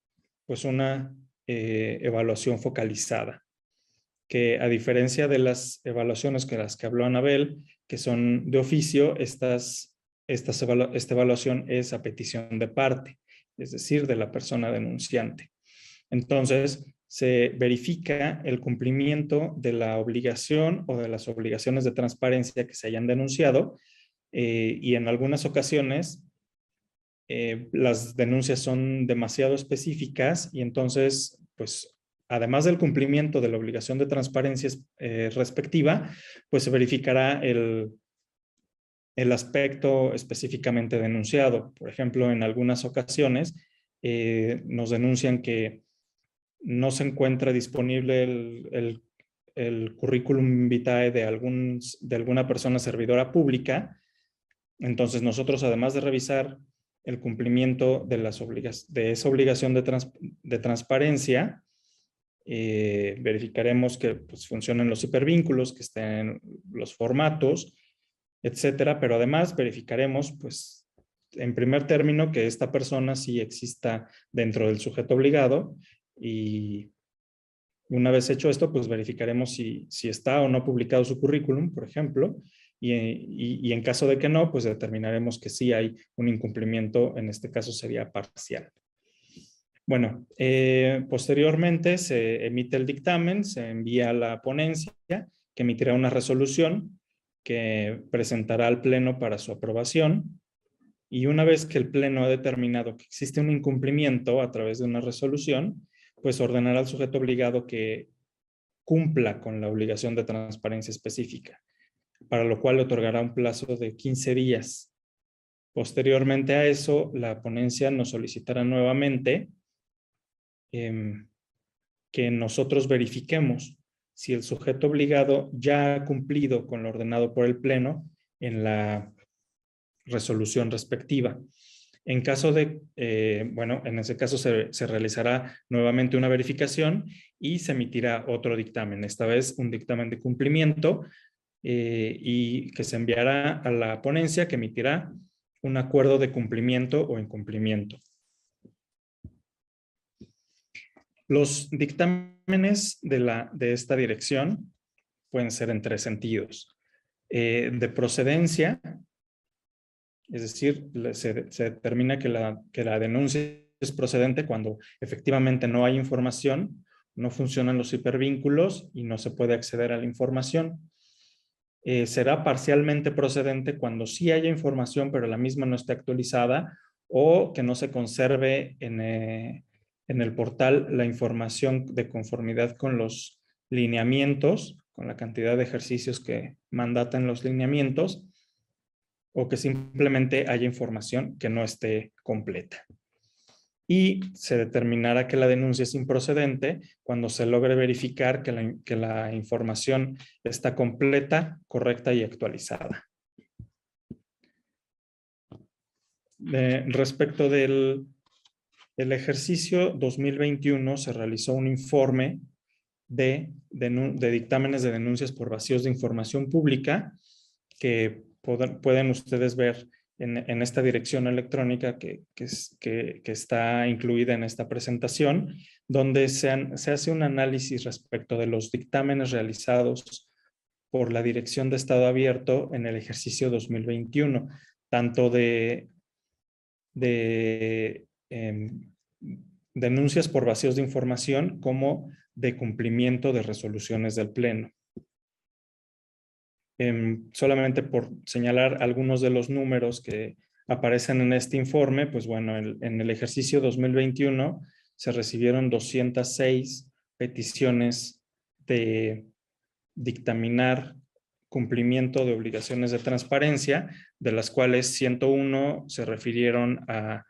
pues una evaluación focalizada, que a diferencia de las evaluaciones que las que habló Anabel, que son de oficio, esta evaluación es a petición de parte, es decir, de la persona denunciante. Entonces, se verifica el cumplimiento de la obligación o de las obligaciones de transparencia que se hayan denunciado y en algunas ocasiones las denuncias son demasiado específicas y entonces, pues, además del cumplimiento de la obligación de transparencia respectiva, pues se verificará el aspecto específicamente denunciado. Por ejemplo, en algunas ocasiones nos denuncian que no se encuentra disponible el currículum vitae de alguna persona servidora pública. Entonces nosotros, además de revisar el cumplimiento de esa obligación de transparencia, verificaremos que pues, funcionen los hipervínculos, que estén los formatos, etcétera, pero además verificaremos, pues, en primer término, que esta persona sí exista dentro del sujeto obligado y una vez hecho esto, pues verificaremos si está o no publicado su currículum, por ejemplo, y en caso de que no, pues determinaremos que sí hay un incumplimiento, en este caso sería parcial. Bueno, posteriormente se emite el dictamen, se envía a la ponencia, que emitirá una resolución que presentará al Pleno para su aprobación. Y una vez que el Pleno ha determinado que existe un incumplimiento a través de una resolución, pues ordenará al sujeto obligado que cumpla con la obligación de transparencia específica, para lo cual le otorgará un plazo de 15 días. Posteriormente a eso, la ponencia nos solicitará nuevamente que nosotros verifiquemos si el sujeto obligado ya ha cumplido con lo ordenado por el Pleno en la resolución respectiva. En caso de, en ese caso se realizará nuevamente una verificación y se emitirá otro dictamen, esta vez un dictamen de cumplimiento y que se enviará a la ponencia que emitirá un acuerdo de cumplimiento o incumplimiento. Los dictámenes de esta dirección pueden ser en 3 sentidos. De procedencia, es decir, se determina que la denuncia es procedente cuando efectivamente no hay información, no funcionan los hipervínculos y no se puede acceder a la información. Será parcialmente procedente cuando sí haya información, pero la misma no esté actualizada o que no se conserve en el portal la información de conformidad con los lineamientos, con la cantidad de ejercicios que mandatan los lineamientos, o que simplemente haya información que no esté completa. Y se determinará que la denuncia es improcedente cuando se logre verificar que la información está completa, correcta y actualizada. Respecto del ejercicio 2021, se realizó un informe de dictámenes de denuncias por vacíos de información pública que pueden ustedes ver en esta dirección electrónica que está incluida en esta presentación, donde se hace un análisis respecto de los dictámenes realizados por la Dirección de Estado Abierto en el ejercicio 2021, tanto de denuncias por vacíos de información como de cumplimiento de resoluciones del Pleno. Solamente por señalar algunos de los números que aparecen en este informe, pues bueno, en el ejercicio 2021 se recibieron 206 peticiones de dictaminar cumplimiento de obligaciones de transparencia, de las cuales 101 se refirieron a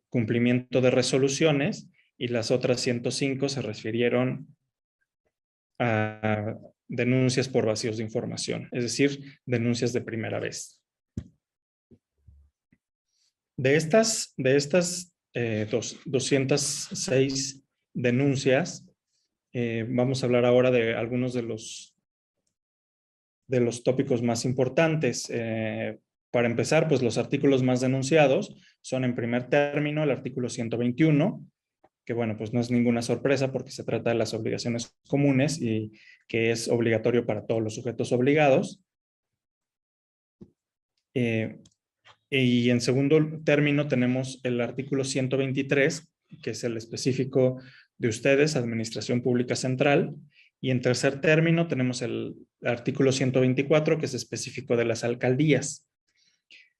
cumplimiento de resoluciones y las otras 105 se refirieron a denuncias por vacíos de información, es decir, denuncias de primera vez. De estas 206 denuncias, vamos a hablar ahora de algunos de los tópicos más importantes. Para empezar, pues los artículos más denunciados son en primer término el artículo 121, que bueno, pues no es ninguna sorpresa porque se trata de las obligaciones comunes y que es obligatorio para todos los sujetos obligados. Y en segundo término tenemos el artículo 123, que es el específico de ustedes, Administración Pública Central. Y en tercer término tenemos el artículo 124, que es específico de las alcaldías.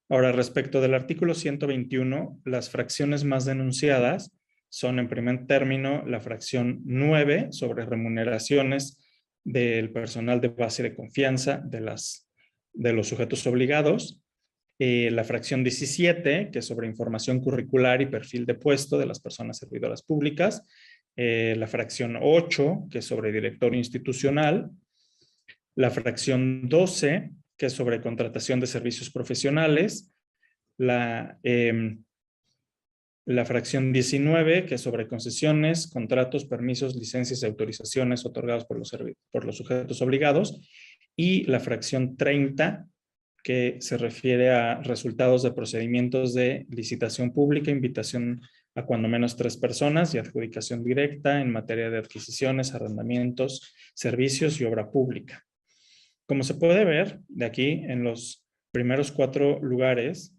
Ahora, respecto del artículo 121, las fracciones más denunciadas son en primer término la fracción 9 sobre remuneraciones del personal de base de confianza de los sujetos obligados, la fracción 17 que es sobre información curricular y perfil de puesto de las personas servidoras públicas, la fracción 8 que es sobre directorio institucional, la fracción 12 que es sobre contratación de servicios profesionales, la fracción 19, que es sobre concesiones, contratos, permisos, licencias y autorizaciones otorgados por los sujetos obligados, y la fracción 30, que se refiere a resultados de procedimientos de licitación pública, invitación a cuando menos 3 personas y adjudicación directa en materia de adquisiciones, arrendamientos, servicios y obra pública. Como se puede ver de aquí, en los primeros 4 lugares,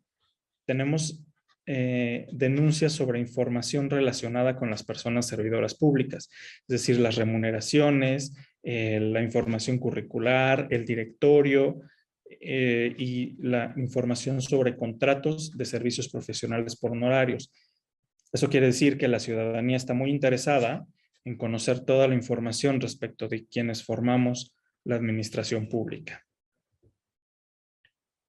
tenemos denuncias sobre información relacionada con las personas servidoras públicas, es decir, las remuneraciones, la información curricular, el directorio y la información sobre contratos de servicios profesionales por honorarios. Eso quiere decir que la ciudadanía está muy interesada en conocer toda la información respecto de quienes formamos la administración pública.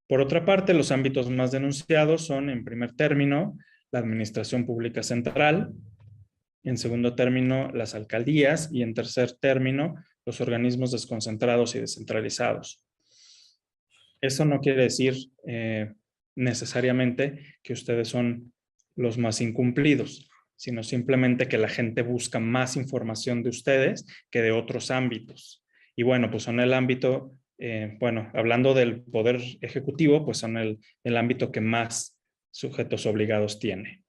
Por otra parte, los ámbitos más denunciados son, en primer término, la Administración Pública Central, en segundo término, las alcaldías y en tercer término, los organismos desconcentrados y descentralizados. Eso no quiere decir necesariamente que ustedes son los más incumplidos, sino simplemente que la gente busca más información de ustedes que de otros ámbitos. Y bueno, pues son el ámbito... hablando del Poder Ejecutivo, pues son el ámbito que más sujetos obligados tiene.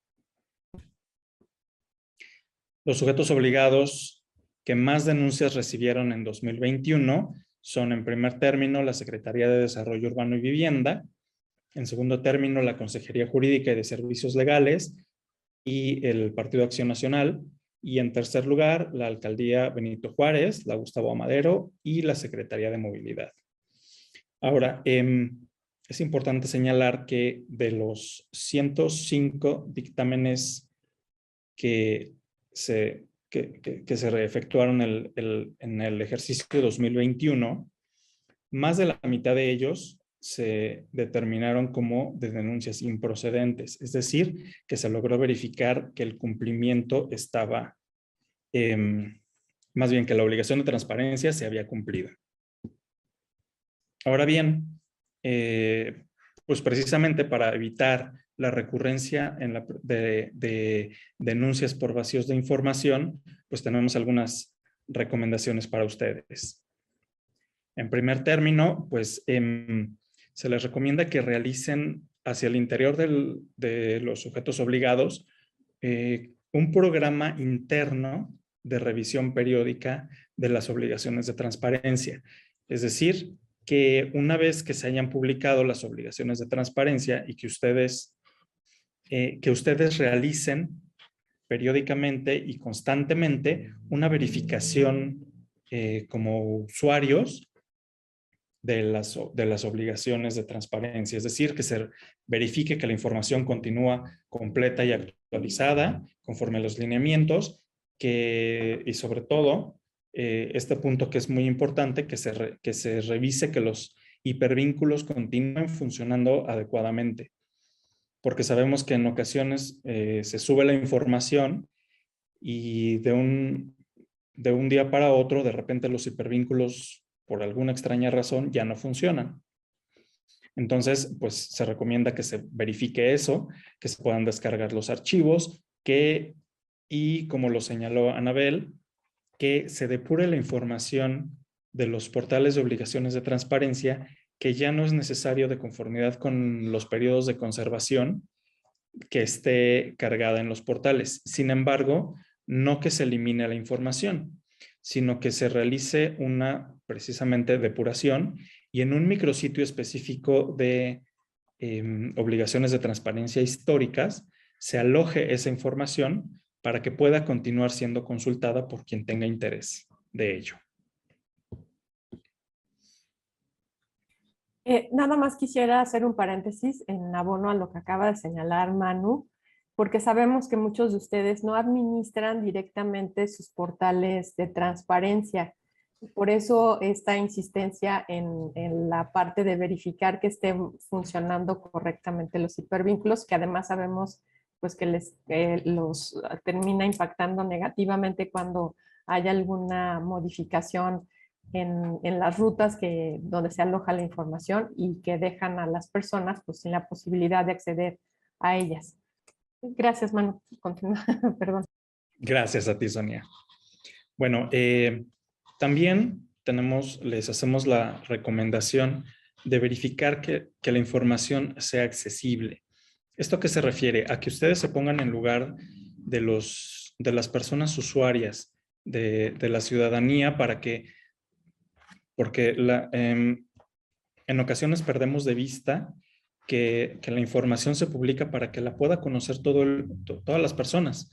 Los sujetos obligados que más denuncias recibieron en 2021 son, en primer término, la Secretaría de Desarrollo Urbano y Vivienda, en segundo término, la Consejería Jurídica y de Servicios Legales y el Partido Acción Nacional, y en tercer lugar, la Alcaldía Benito Juárez, la Gustavo Amadero y la Secretaría de Movilidad. Ahora, es importante señalar que de los 105 dictámenes que se efectuaron en el ejercicio de 2021, más de la mitad de ellos se determinaron como de denuncias improcedentes, es decir, que se logró verificar que el cumplimiento estaba, más bien que la obligación de transparencia se había cumplido. Ahora bien, pues precisamente para evitar la recurrencia de denuncias por vacíos de información, pues tenemos algunas recomendaciones para ustedes. En primer término, pues se les recomienda que realicen hacia el interior de los sujetos obligados un programa interno de revisión periódica de las obligaciones de transparencia. Es decir, que una vez que se hayan publicado las obligaciones de transparencia y que ustedes realicen periódicamente y constantemente una verificación como usuarios de las obligaciones de transparencia, es decir, que se verifique que la información continúa completa y actualizada conforme a los lineamientos, y sobre todo, este punto que es muy importante, que se revise que los hipervínculos continúen funcionando adecuadamente, porque sabemos que en ocasiones se sube la información y de un día para otro, de repente los hipervínculos, por alguna extraña razón, ya no funcionan. Entonces, pues se recomienda que se verifique eso, que se puedan descargar los archivos, y como lo señaló Anabel, que se depure la información de los portales de obligaciones de transparencia, que ya no es necesario, de conformidad con los periodos de conservación, que esté cargada en los portales. Sin embargo, no que se elimine la información, sino que se realice una, precisamente, depuración, y en un micrositio específico de obligaciones de transparencia históricas se aloje esa información para que pueda continuar siendo consultada por quien tenga interés de ello. Nada más quisiera hacer un paréntesis en abono a lo que acaba de señalar Manu, porque sabemos que muchos de ustedes no administran directamente sus portales de transparencia. Por eso esta insistencia en la parte de verificar que estén funcionando correctamente los hipervínculos, que además sabemos pues que los termina impactando negativamente cuando haya alguna modificación en las rutas donde se aloja la información y que dejan a las personas pues sin la posibilidad de acceder a ellas. Gracias, Manu. Continúa, perdón. Gracias a ti, Sonia. Bueno, también les hacemos la recomendación de verificar que la información sea accesible. ¿Esto a qué se refiere? A que ustedes se pongan en lugar de las personas usuarias de la ciudadanía, porque en ocasiones perdemos de vista que la información se publica para que la pueda conocer todas las personas.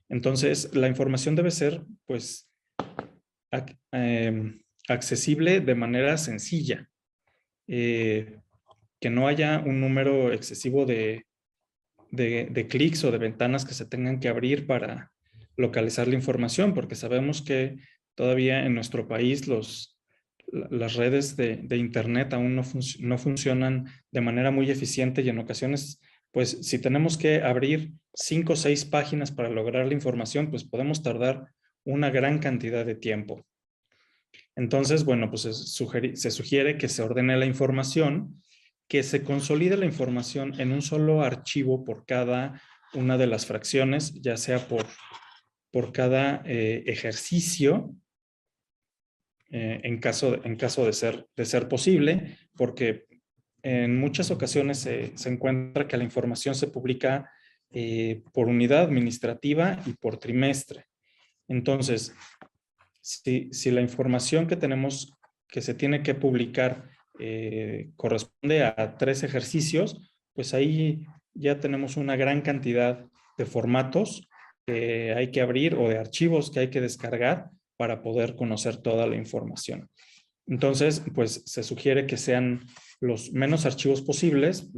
Entonces, la información debe ser, pues, accesible de manera sencilla. Que no haya un número excesivo de clics o de ventanas que se tengan que abrir para localizar la información, porque sabemos que todavía en nuestro país las redes de internet aún no funcionan de manera muy eficiente, y en ocasiones, pues si tenemos que abrir 5 o 6 páginas para lograr la información, pues podemos tardar una gran cantidad de tiempo. Entonces, bueno, pues se sugiere que se ordene la información, que se consolide la información en un solo archivo por cada una de las fracciones, ya sea por cada ejercicio, en caso de ser posible, porque en muchas ocasiones se encuentra que la información se publica por unidad administrativa y por trimestre. Entonces, si la información que tenemos, que se tiene que publicar, corresponde a 3 ejercicios, pues ahí ya tenemos una gran cantidad de formatos que hay que abrir o de archivos que hay que descargar para poder conocer toda la información. Entonces, pues se sugiere que sean los menos archivos posibles.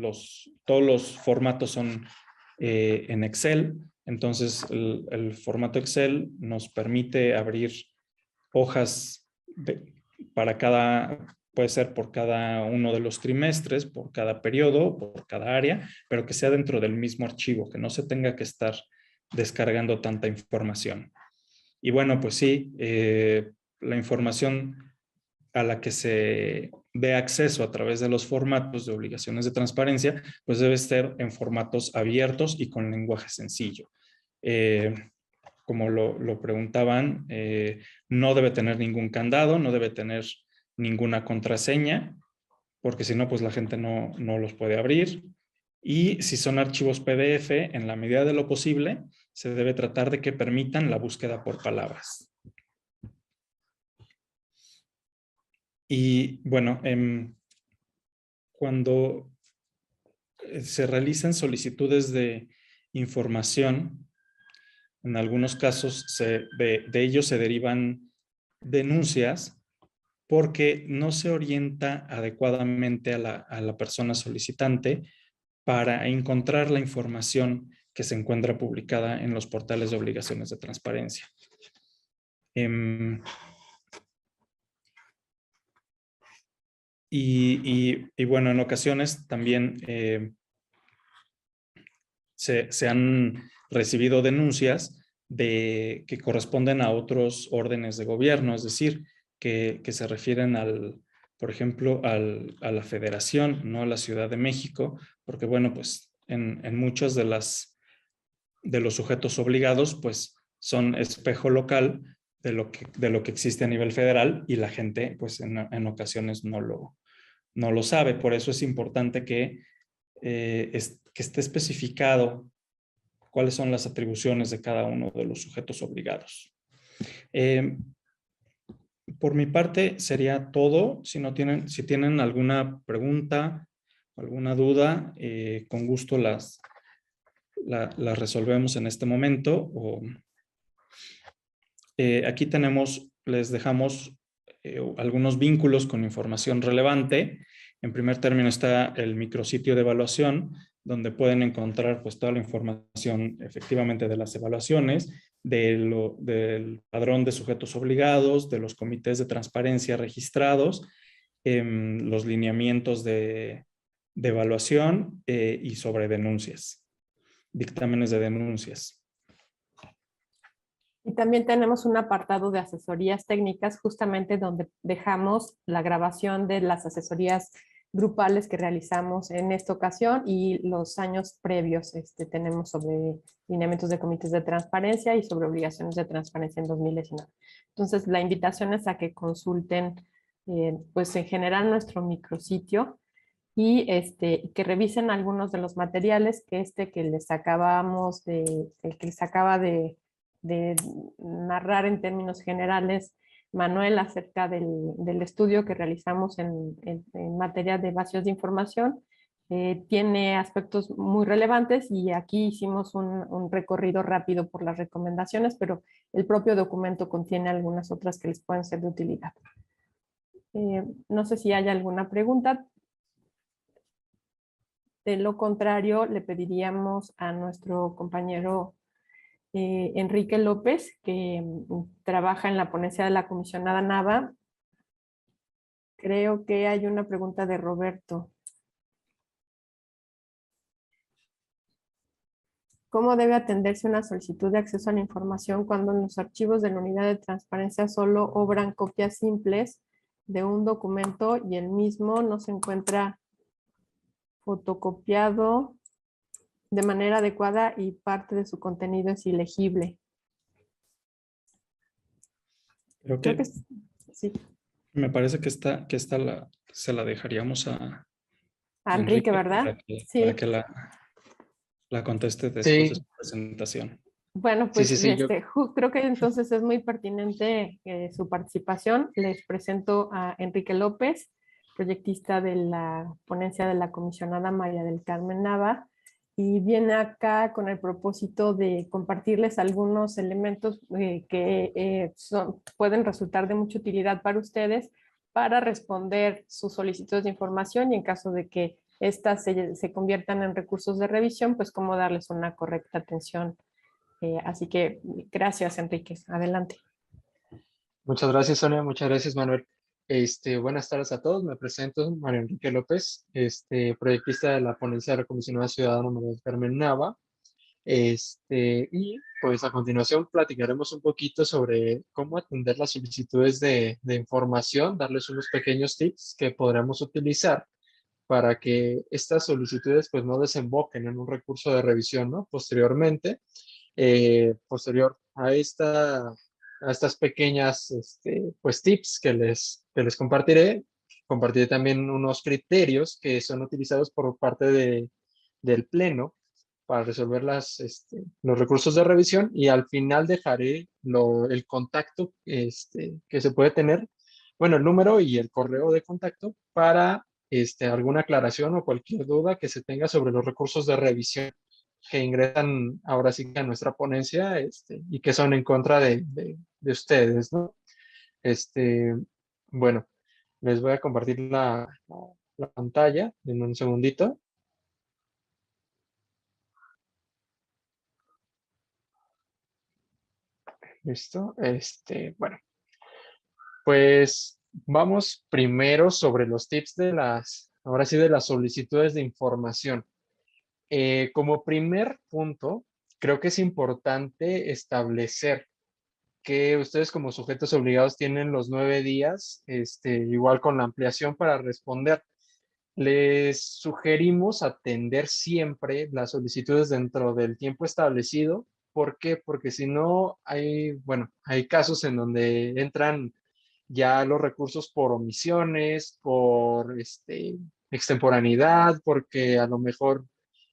Todos los formatos son en Excel. Entonces, el formato Excel nos permite abrir hojas puede ser por cada uno de los trimestres, por cada periodo, por cada área, pero que sea dentro del mismo archivo, que no se tenga que estar descargando tanta información. Y bueno, pues sí, la información a la que se dé acceso a través de los formatos de obligaciones de transparencia, pues debe ser en formatos abiertos y con lenguaje sencillo. Como lo preguntaban, no debe tener ningún candado, no debe tener ninguna contraseña, porque si no, pues la gente no los puede abrir. Y si son archivos PDF, en la medida de lo posible, se debe tratar de que permitan la búsqueda por palabras. Y bueno, cuando se realizan solicitudes de información, en algunos casos de ellos se derivan denuncias porque no se orienta adecuadamente a la persona solicitante para encontrar la información que se encuentra publicada en los portales de obligaciones de transparencia. Y bueno, en ocasiones también se han recibido denuncias que corresponden a otros órdenes de gobierno, es decir, que se refieren por ejemplo, a la Federación, no a la Ciudad de México, porque bueno, pues en muchos de los sujetos obligados, pues son espejo local de lo que existe a nivel federal, y la gente, pues en ocasiones no lo sabe. Por eso es importante que esté especificado cuáles son las atribuciones de cada uno de los sujetos obligados. Por mi parte sería todo. Si tienen alguna pregunta, alguna duda, con gusto las resolvemos en este momento. Aquí les dejamos algunos vínculos con información relevante. En primer término está el micrositio de evaluación, donde pueden encontrar pues toda la información efectivamente de las evaluaciones, del padrón de sujetos obligados, de los comités de transparencia registrados, los lineamientos de evaluación y sobre denuncias, dictámenes de denuncias. Y también tenemos un apartado de asesorías técnicas, justamente donde dejamos la grabación de las asesorías grupales que realizamos en esta ocasión y los años previos. Tenemos sobre lineamientos de comités de transparencia y sobre obligaciones de transparencia en 2019. Entonces, la invitación es a que consulten, pues en general, nuestro micrositio y que revisen algunos de los materiales que les acabamos que les acaba de narrar en términos generales Manuel acerca del estudio que realizamos en materia de vacíos de información. Tiene aspectos muy relevantes y aquí hicimos un recorrido rápido por las recomendaciones, pero el propio documento contiene algunas otras que les pueden ser de utilidad. No sé si hay alguna pregunta. De lo contrario, le pediríamos a nuestro compañero Enrique López, que trabaja en la ponencia de la comisionada Nava. Creo que hay una pregunta de Roberto. ¿Cómo debe atenderse una solicitud de acceso a la información cuando en los archivos de la unidad de transparencia solo obran copias simples de un documento y el mismo no se encuentra fotocopiado de manera adecuada y parte de su contenido es ilegible? Creo que sí. Me parece que se la dejaríamos a A Enrique, ¿verdad? Para que la conteste después de su presentación. Bueno, Sí, pues sí, sí, creo que entonces es muy pertinente su participación. Les presento a Enrique López, proyectista de la ponencia de la comisionada María del Carmen Nava, y viene acá con el propósito de compartirles algunos elementos que pueden resultar de mucha utilidad para ustedes para responder sus solicitudes de información y en caso de que éstas se conviertan en recursos de revisión, pues cómo darles una correcta atención. Así que gracias, Enrique. Adelante. Muchas gracias, Sonia. Muchas gracias, Manuel. Buenas tardes a todos. Me presento, Mario Enrique López, proyectista de la ponencia de la Comisionada Ciudadana María del Carmen Nava. Y pues a continuación platicaremos un poquito sobre cómo atender las solicitudes de información, darles unos pequeños tips que podremos utilizar para que estas solicitudes pues no desemboquen en un recurso de revisión, ¿no? Posteriormente, posterior a estas pequeñas pues tips que les compartiré también unos criterios que son utilizados por parte del Pleno para resolver los recursos de revisión, y al final dejaré el contacto que se puede tener, bueno, el número y el correo de contacto para alguna aclaración o cualquier duda que se tenga sobre los recursos de revisión que ingresan ahora sí a nuestra ponencia y que son en contra de ustedes, ¿no? Bueno, les voy a compartir la pantalla en un segundito. Listo. Bueno, pues vamos primero sobre los tips ahora sí, de las solicitudes de información. Como primer punto, creo que es importante establecer que ustedes como sujetos obligados tienen los 9 días, igual con la ampliación para responder. Les sugerimos atender siempre las solicitudes dentro del tiempo establecido. ¿Por qué? Porque si no, hay casos en donde entran ya los recursos por omisiones, por extemporaneidad, porque a lo mejor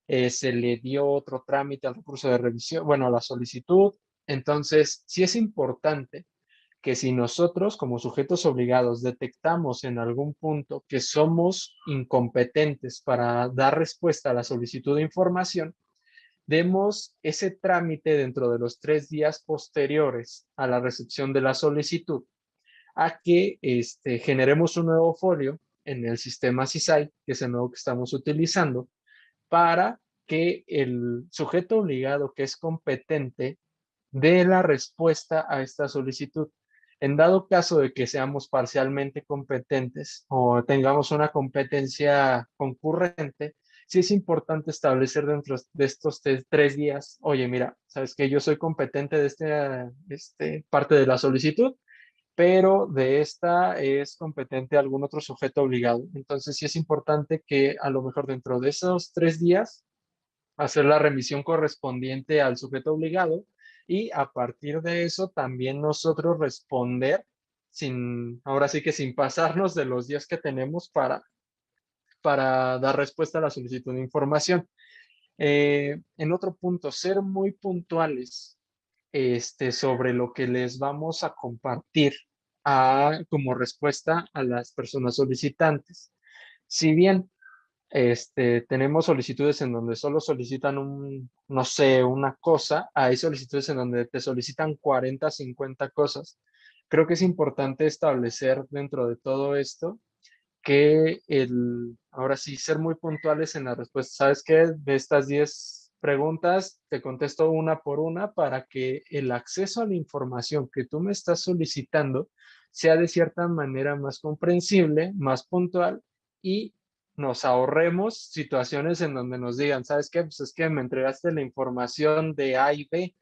se le dio otro trámite al recurso de revisión, bueno, a la solicitud. Entonces, sí es importante que si nosotros como sujetos obligados detectamos en algún punto que somos incompetentes para dar respuesta a la solicitud de información, demos ese trámite dentro de los 3 días posteriores a la recepción de la solicitud, a que generemos un nuevo folio en el sistema CISAI, que es el nuevo que estamos utilizando, para que el sujeto obligado que es competente dé la respuesta a esta solicitud. En dado caso de que seamos parcialmente competentes o tengamos una competencia concurrente, sí es importante establecer dentro de estos 3 días, oye, mira, sabes que yo soy competente de parte de la solicitud, pero de esta es competente algún otro sujeto obligado. Entonces sí es importante que a lo mejor dentro de esos 3 días hacer la remisión correspondiente al sujeto obligado, y a partir de eso también nosotros responder ahora sí que sin pasarnos de los días que tenemos para dar respuesta a la solicitud de información. En otro punto, ser muy puntuales sobre lo que les vamos a compartir como respuesta a las personas solicitantes. Si bien tenemos solicitudes en donde solo solicitan no sé, una cosa, hay solicitudes en donde te solicitan 40, 50 cosas. Creo que es importante establecer dentro de todo esto que ahora sí, ser muy puntuales en la respuesta. ¿Sabes qué? De estas 10 preguntas, te contesto una por una para que el acceso a la información que tú me estás solicitando sea de cierta manera más comprensible, más puntual, y nos ahorremos situaciones en donde nos digan, ¿sabes qué? Pues es que me entregaste la información de A y B,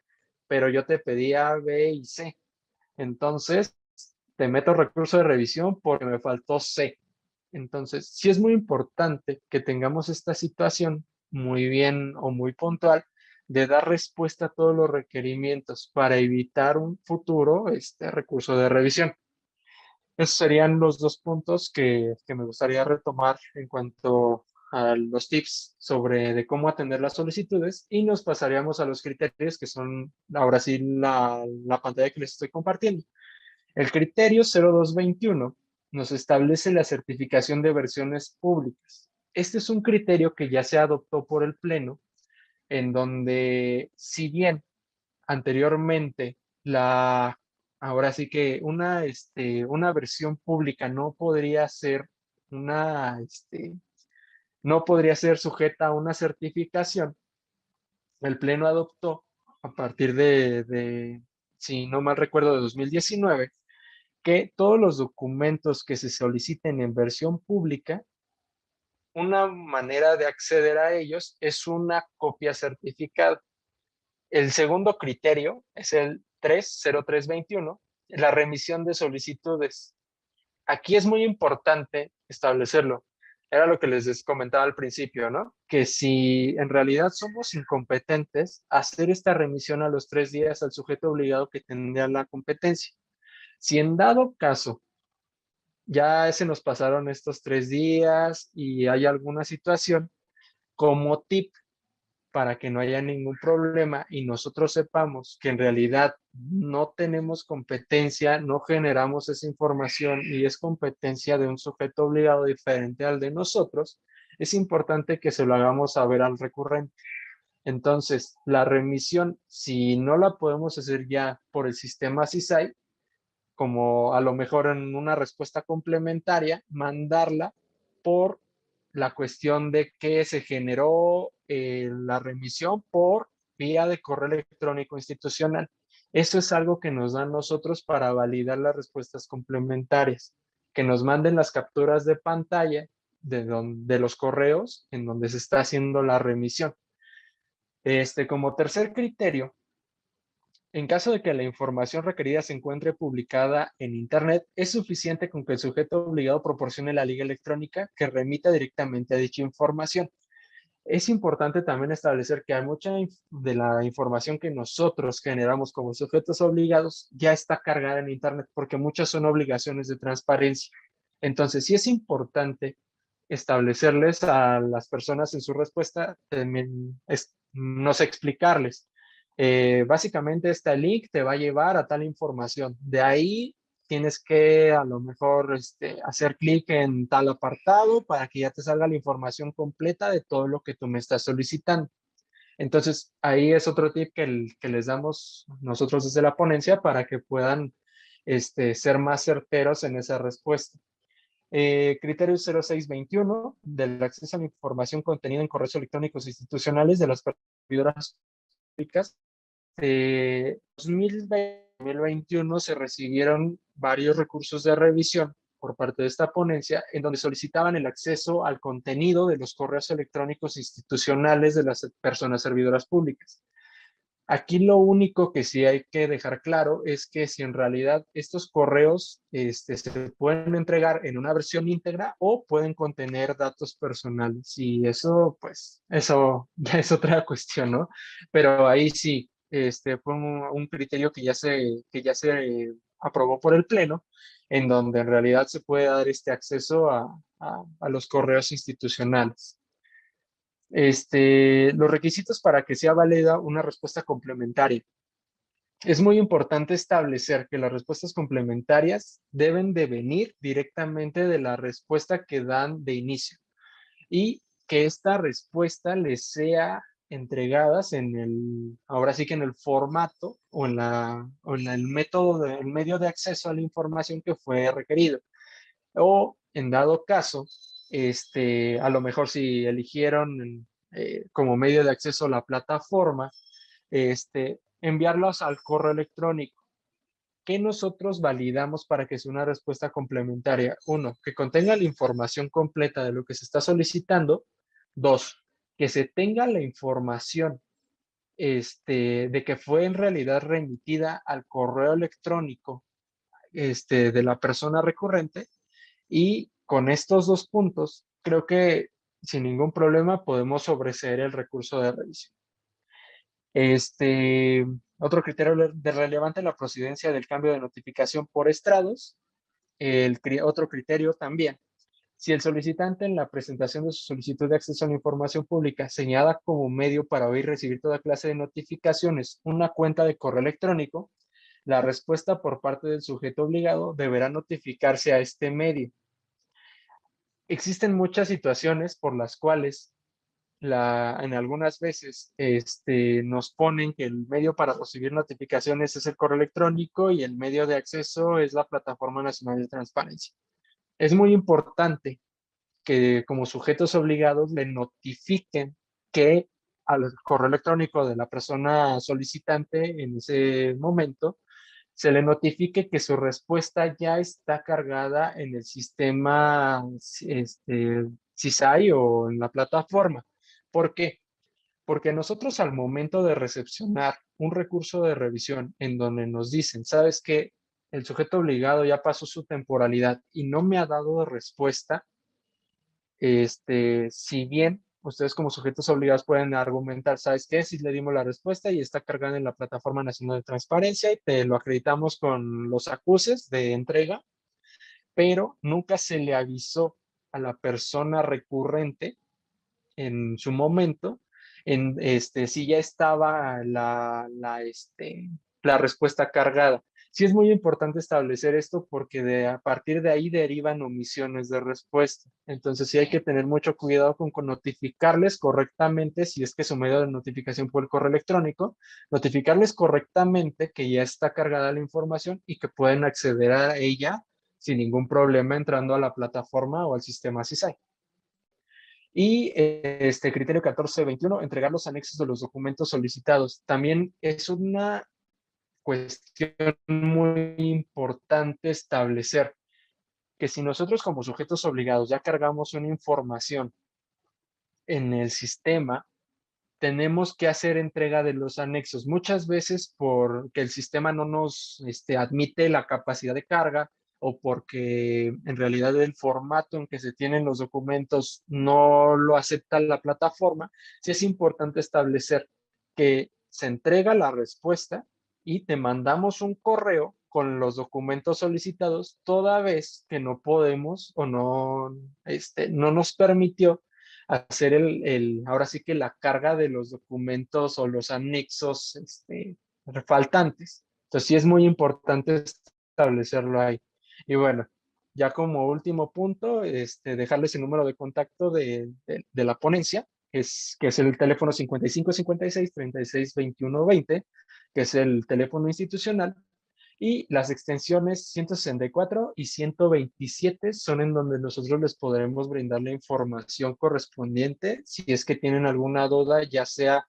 pero yo te pedí A, B y C. Entonces, te meto recurso de revisión porque me faltó C. Entonces, sí es muy importante que tengamos esta situación muy bien o muy puntual de dar respuesta a todos los requerimientos para evitar un futuro recurso de revisión. Esos serían los 2 puntos que me gustaría retomar en cuanto a los tips sobre de cómo atender las solicitudes y nos pasaríamos a los criterios que son ahora sí la pantalla que les estoy compartiendo. El criterio 0221 nos establece la certificación de versiones públicas. Este es un criterio que ya se adoptó por el Pleno, en donde si bien anteriormente ahora sí que una versión pública no podría ser sujeta a una certificación, el Pleno adoptó a partir si no mal recuerdo, de 2019, que todos los documentos que se soliciten en versión pública, una manera de acceder a ellos es una copia certificada. El segundo criterio es el 30321, la remisión de solicitudes. Aquí es muy importante establecerlo. Era lo que les comentaba al principio, ¿no? Que si en realidad somos incompetentes, hacer esta remisión a los 3 días al sujeto obligado que tendría la competencia. Si en dado caso ya se nos pasaron estos 3 días y hay alguna situación, como tip para que no haya ningún problema y nosotros sepamos que en realidad no tenemos competencia, no generamos esa información y es competencia de un sujeto obligado diferente al de nosotros, es importante que se lo hagamos saber al recurrente. Entonces, la remisión, si no la podemos hacer ya por el sistema CISAI, como a lo mejor en una respuesta complementaria, mandarla por la cuestión de que se generó la remisión por vía de correo electrónico institucional. Eso es algo que nos dan nosotros para validar las respuestas complementarias, que nos manden las capturas de pantalla de los correos en donde se está haciendo la remisión. Como tercer criterio, en caso de que la información requerida se encuentre publicada en Internet, es suficiente con que el sujeto obligado proporcione la liga electrónica que remita directamente a dicha información. Es importante también establecer que hay mucha de la información que nosotros generamos como sujetos obligados ya está cargada en Internet porque muchas son obligaciones de transparencia. Entonces, sí es importante establecerles a las personas en su respuesta, no sé, explicarles. Básicamente este link te va a llevar a tal información. De ahí tienes que a lo mejor hacer clic en tal apartado para que ya te salga la información completa de todo lo que tú me estás solicitando. Entonces, ahí es otro tip que les damos nosotros desde la ponencia para que puedan ser más certeros en esa respuesta. Criterio 0621 del acceso a la información contenida en correos electrónicos institucionales de las servidoras públicas. 2020-2021 se recibieron varios recursos de revisión por parte de esta ponencia en donde solicitaban el acceso al contenido de los correos electrónicos institucionales de las personas servidoras públicas. Aquí lo único que sí hay que dejar claro es que si en realidad estos correos se pueden entregar en una versión íntegra o pueden contener datos personales. Y eso, pues, eso ya es otra cuestión, ¿no? Pero ahí sí, fue un criterio que ya se aprobó por el Pleno, en donde en realidad se puede dar este acceso a los correos institucionales. Los requisitos para que sea válida una respuesta complementaria. Es muy importante establecer que las respuestas complementarias deben de venir directamente de la respuesta que dan de inicio y que esta respuesta les sea entregadas ahora sí que en el formato o en el medio de acceso a la información que fue requerido. O en dado caso, a lo mejor si eligieron como medio de acceso la plataforma, enviarlos al correo electrónico. ¿Qué nosotros validamos para que sea una respuesta complementaria? 1, que contenga la información completa de lo que se está solicitando. 2, que se tenga la información de que fue en realidad remitida al correo electrónico de la persona recurrente. Y con estos 2 puntos, creo que sin ningún problema podemos sobreseer el recurso de revisión. Otro criterio de relevante, la procedencia del cambio de notificación por estrados. Otro criterio también, Si el solicitante en la presentación de su solicitud de acceso a la información pública señala como medio para oír y recibir toda clase de notificaciones una cuenta de correo electrónico, la respuesta por parte del sujeto obligado deberá notificarse a este medio. Existen muchas situaciones por las cuales en algunas veces nos ponen que el medio para recibir notificaciones es el correo electrónico y el medio de acceso es la Plataforma Nacional de Transparencia. Es muy importante que como sujetos obligados le notifiquen que al correo electrónico de la persona solicitante en ese momento se le notifique que su respuesta ya está cargada en el sistema CISAI o en la plataforma. ¿Por qué? Porque nosotros al momento de recepcionar un recurso de revisión en donde nos dicen, ¿sabes qué? El sujeto obligado ya pasó su temporalidad y no me ha dado respuesta, si bien ustedes como sujetos obligados pueden argumentar, ¿sabes qué? Si le dimos la respuesta y está cargada en la Plataforma Nacional de Transparencia y te lo acreditamos con los acuses de entrega, pero nunca se le avisó a la persona recurrente en su momento si ya estaba la respuesta cargada. Sí es muy importante establecer esto porque a partir de ahí derivan omisiones de respuesta. Entonces sí hay que tener mucho cuidado con notificarles correctamente, si es que su medio de notificación por el correo electrónico, notificarles correctamente que ya está cargada la información y que pueden acceder a ella sin ningún problema entrando a la plataforma o al sistema CISAI. Y criterio 1421, entregar los anexos de los documentos solicitados. También es una cuestión muy importante establecer que si nosotros como sujetos obligados ya cargamos una información en el sistema, tenemos que hacer entrega de los anexos. Muchas veces porque el sistema no nos admite la capacidad de carga o porque en realidad el formato en que se tienen los documentos no lo acepta la plataforma, sí es importante establecer que se entrega la respuesta y te mandamos un correo con los documentos solicitados toda vez que no podemos o no nos permitió hacer ahora sí que la carga de los documentos o los anexos faltantes. Entonces sí es muy importante establecerlo ahí. Y bueno, ya como último punto, dejarles el número de contacto de la ponencia, que es el teléfono 5556-362120, que es el teléfono institucional, y las extensiones 164 y 127 son en donde nosotros les podremos brindar la información correspondiente si es que tienen alguna duda, ya sea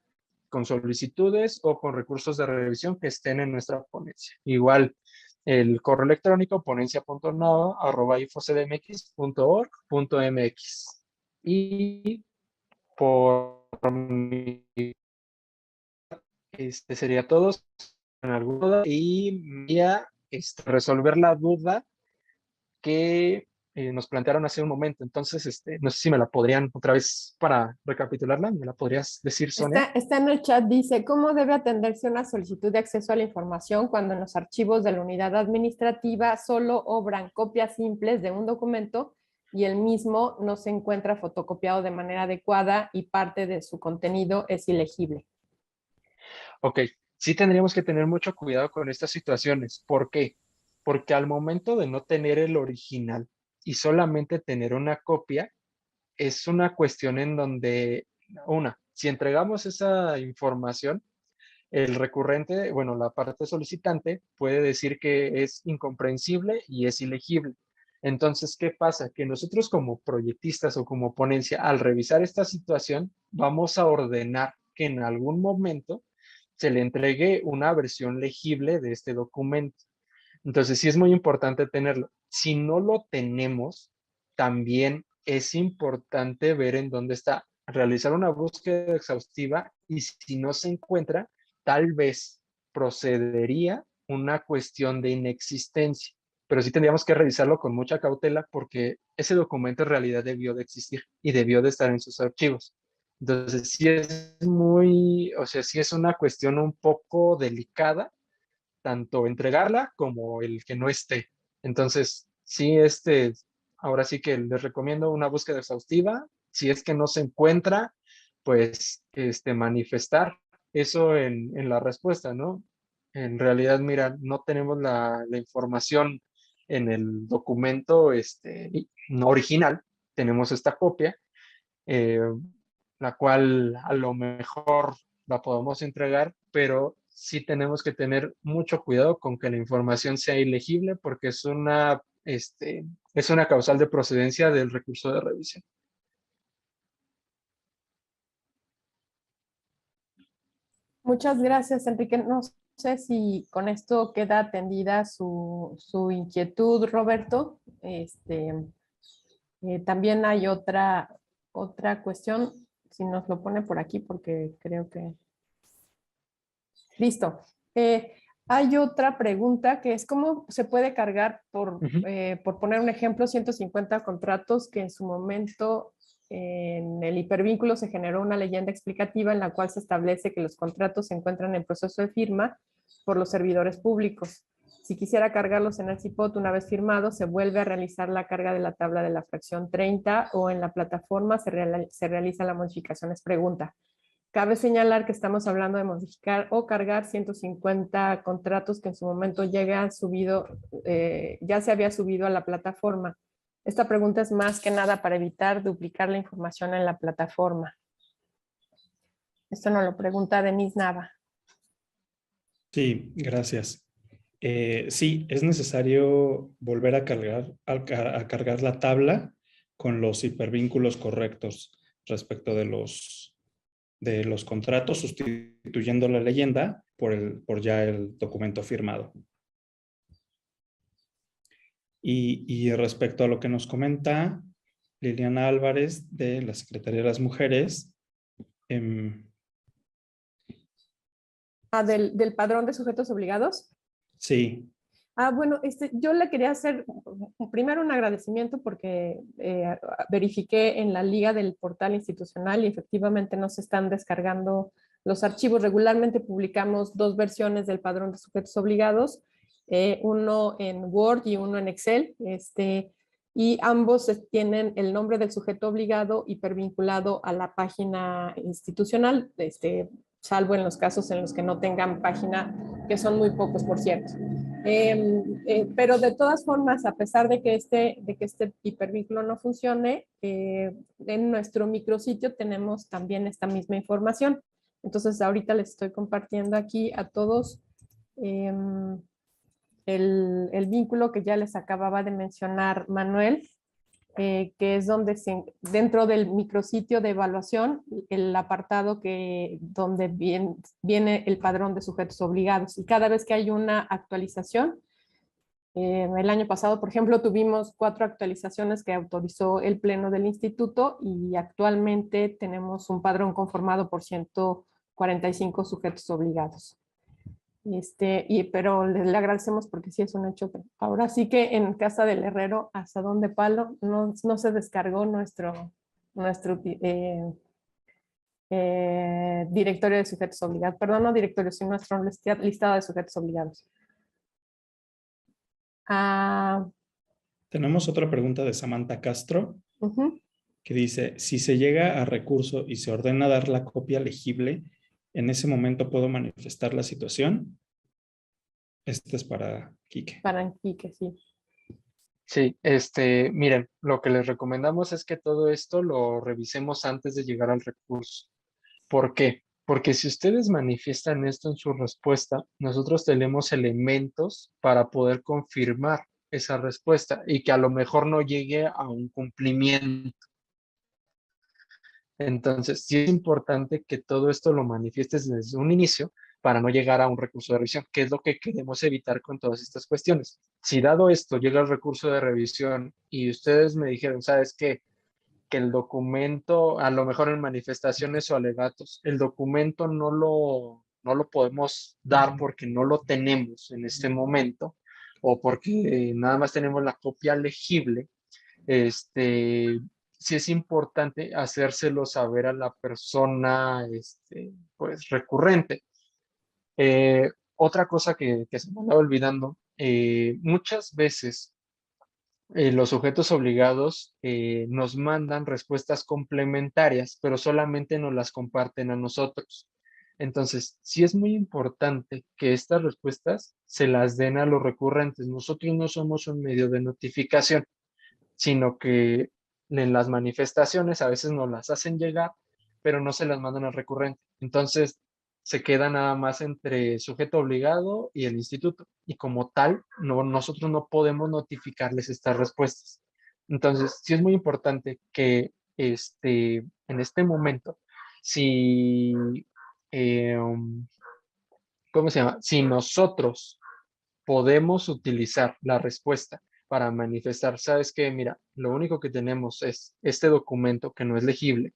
con solicitudes o con recursos de revisión que estén en nuestra ponencia. Igual, el correo electrónico ponencia.nova@infocdmx.org.mx. Y por mi sería todo. Alguna duda y ya resolver la duda que nos plantearon hace un momento. Entonces, no sé si me la podrían otra vez para recapitularla, ¿me la podrías decir, Sonia? Está en el chat, dice, ¿cómo debe atenderse una solicitud de acceso a la información cuando en los archivos de la unidad administrativa solo obran copias simples de un documento y el mismo no se encuentra fotocopiado de manera adecuada y parte de su contenido es ilegible? Ok, sí tendríamos que tener mucho cuidado con estas situaciones. ¿Por qué? Porque al momento de no tener el original y solamente tener una copia, es una cuestión en donde, si entregamos esa información, el recurrente, bueno, la parte solicitante puede decir que es incomprensible y es ilegible. Entonces, ¿qué pasa? Que nosotros como proyectistas o como ponencia, al revisar esta situación, vamos a ordenar que en algún momento se le entregue una versión legible de este documento. Entonces, sí es muy importante tenerlo. Si no lo tenemos, también es importante ver en dónde está, realizar una búsqueda exhaustiva y si no se encuentra, tal vez procedería una cuestión de inexistencia. Pero sí tendríamos que revisarlo con mucha cautela porque ese documento en realidad debió de existir y debió de estar en sus archivos. Entonces, sí es sí es una cuestión un poco delicada, tanto entregarla como el que no esté. Entonces, sí, ahora sí que les recomiendo una búsqueda exhaustiva. Si es que no se encuentra, pues manifestar eso en la respuesta, ¿no? En realidad, mira, no tenemos la información en el documento no original, tenemos esta copia, eh, la cual a lo mejor la podemos entregar, pero sí tenemos que tener mucho cuidado con que la información sea ilegible porque es una causal de procedencia del recurso de revisión. Muchas gracias, Enrique. No sé si con esto queda atendida su inquietud, Roberto. También hay otra cuestión, si nos lo pone por aquí, porque creo que... Listo. Hay otra pregunta que es cómo se puede cargar, por poner un ejemplo, 150 contratos que en su momento en el hipervínculo se generó una leyenda explicativa en la cual se establece que los contratos se encuentran en proceso de firma por los servidores públicos. Si quisiera cargarlos en el CIPOT una vez firmado, se vuelve a realizar la carga de la tabla de la fracción 30 o en la plataforma se realiza la modificación. Es pregunta. Cabe señalar que estamos hablando de modificar o cargar 150 contratos que en su momento ya se había subido a la plataforma. Esta pregunta es más que nada para evitar duplicar la información en la plataforma. Esto nos lo pregunta Denise Nava. Sí, gracias. Sí, es necesario volver a cargar la tabla con los hipervínculos correctos respecto de los contratos, sustituyendo la leyenda por ya el documento firmado. Y respecto a lo que nos comenta Liliana Álvarez de la Secretaría de las Mujeres. ¿Del padrón de sujetos obligados? Sí. Bueno, yo le quería hacer primero un agradecimiento porque verifiqué en la liga del portal institucional y efectivamente no se están descargando los archivos. Regularmente publicamos 2 versiones del padrón de sujetos obligados, uno en Word y uno en Excel, y ambos tienen el nombre del sujeto obligado hipervinculado a la página institucional, salvo en los casos en los que no tengan página, que son muy pocos, por cierto. Pero de todas formas, a pesar de que este hipervínculo no funcione, en nuestro micrositio tenemos también esta misma información. Entonces, ahorita les estoy compartiendo aquí a todos el vínculo que ya les acababa de mencionar Manuel, que es donde dentro del micrositio de evaluación, el apartado donde viene el padrón de sujetos obligados. Y cada vez que hay una actualización, el año pasado, por ejemplo, tuvimos 4 actualizaciones que autorizó el Pleno del Instituto y actualmente tenemos un padrón conformado por 145 sujetos obligados. Pero le agradecemos porque sí es un hecho que ahora sí que en casa del herrero, asadón de palo, no se descargó nuestro directorio de sujetos obligados. Perdón, no directorio, sino nuestro listado de sujetos obligados. Tenemos otra pregunta de Samantha Castro, que dice, si se llega a recurso y se ordena dar la copia legible, ¿en ese momento puedo manifestar la situación? Este es para Quique. Para Quique, sí. Sí, miren, lo que les recomendamos es que todo esto lo revisemos antes de llegar al recurso. ¿Por qué? Porque si ustedes manifiestan esto en su respuesta, nosotros tenemos elementos para poder confirmar esa respuesta y que a lo mejor no llegue a un cumplimiento. Entonces, sí es importante que todo esto lo manifiestes desde un inicio para no llegar a un recurso de revisión, que es lo que queremos evitar con todas estas cuestiones. Si dado esto llega el recurso de revisión y ustedes me dijeron, ¿sabes qué? Que el documento, a lo mejor en manifestaciones o alegatos, el documento no lo podemos dar porque no lo tenemos en este momento o porque nada más tenemos la copia legible, sí es importante hacérselo saber a la persona pues recurrente. Otra cosa que se me andaba olvidando, muchas veces los sujetos obligados nos mandan respuestas complementarias, pero solamente nos las comparten a nosotros. Entonces, sí es muy importante que estas respuestas se las den a los recurrentes. Nosotros no somos un medio de notificación, sino que en las manifestaciones a veces nos las hacen llegar, pero no se las mandan al recurrente. Entonces, se queda nada más entre sujeto obligado y el instituto. Y como tal, nosotros no podemos notificarles estas respuestas. Entonces, sí es muy importante que en este momento, si, ¿cómo se llama? Si nosotros podemos utilizar la respuesta para manifestar, sabes que, mira, lo único que tenemos es este documento que no es legible,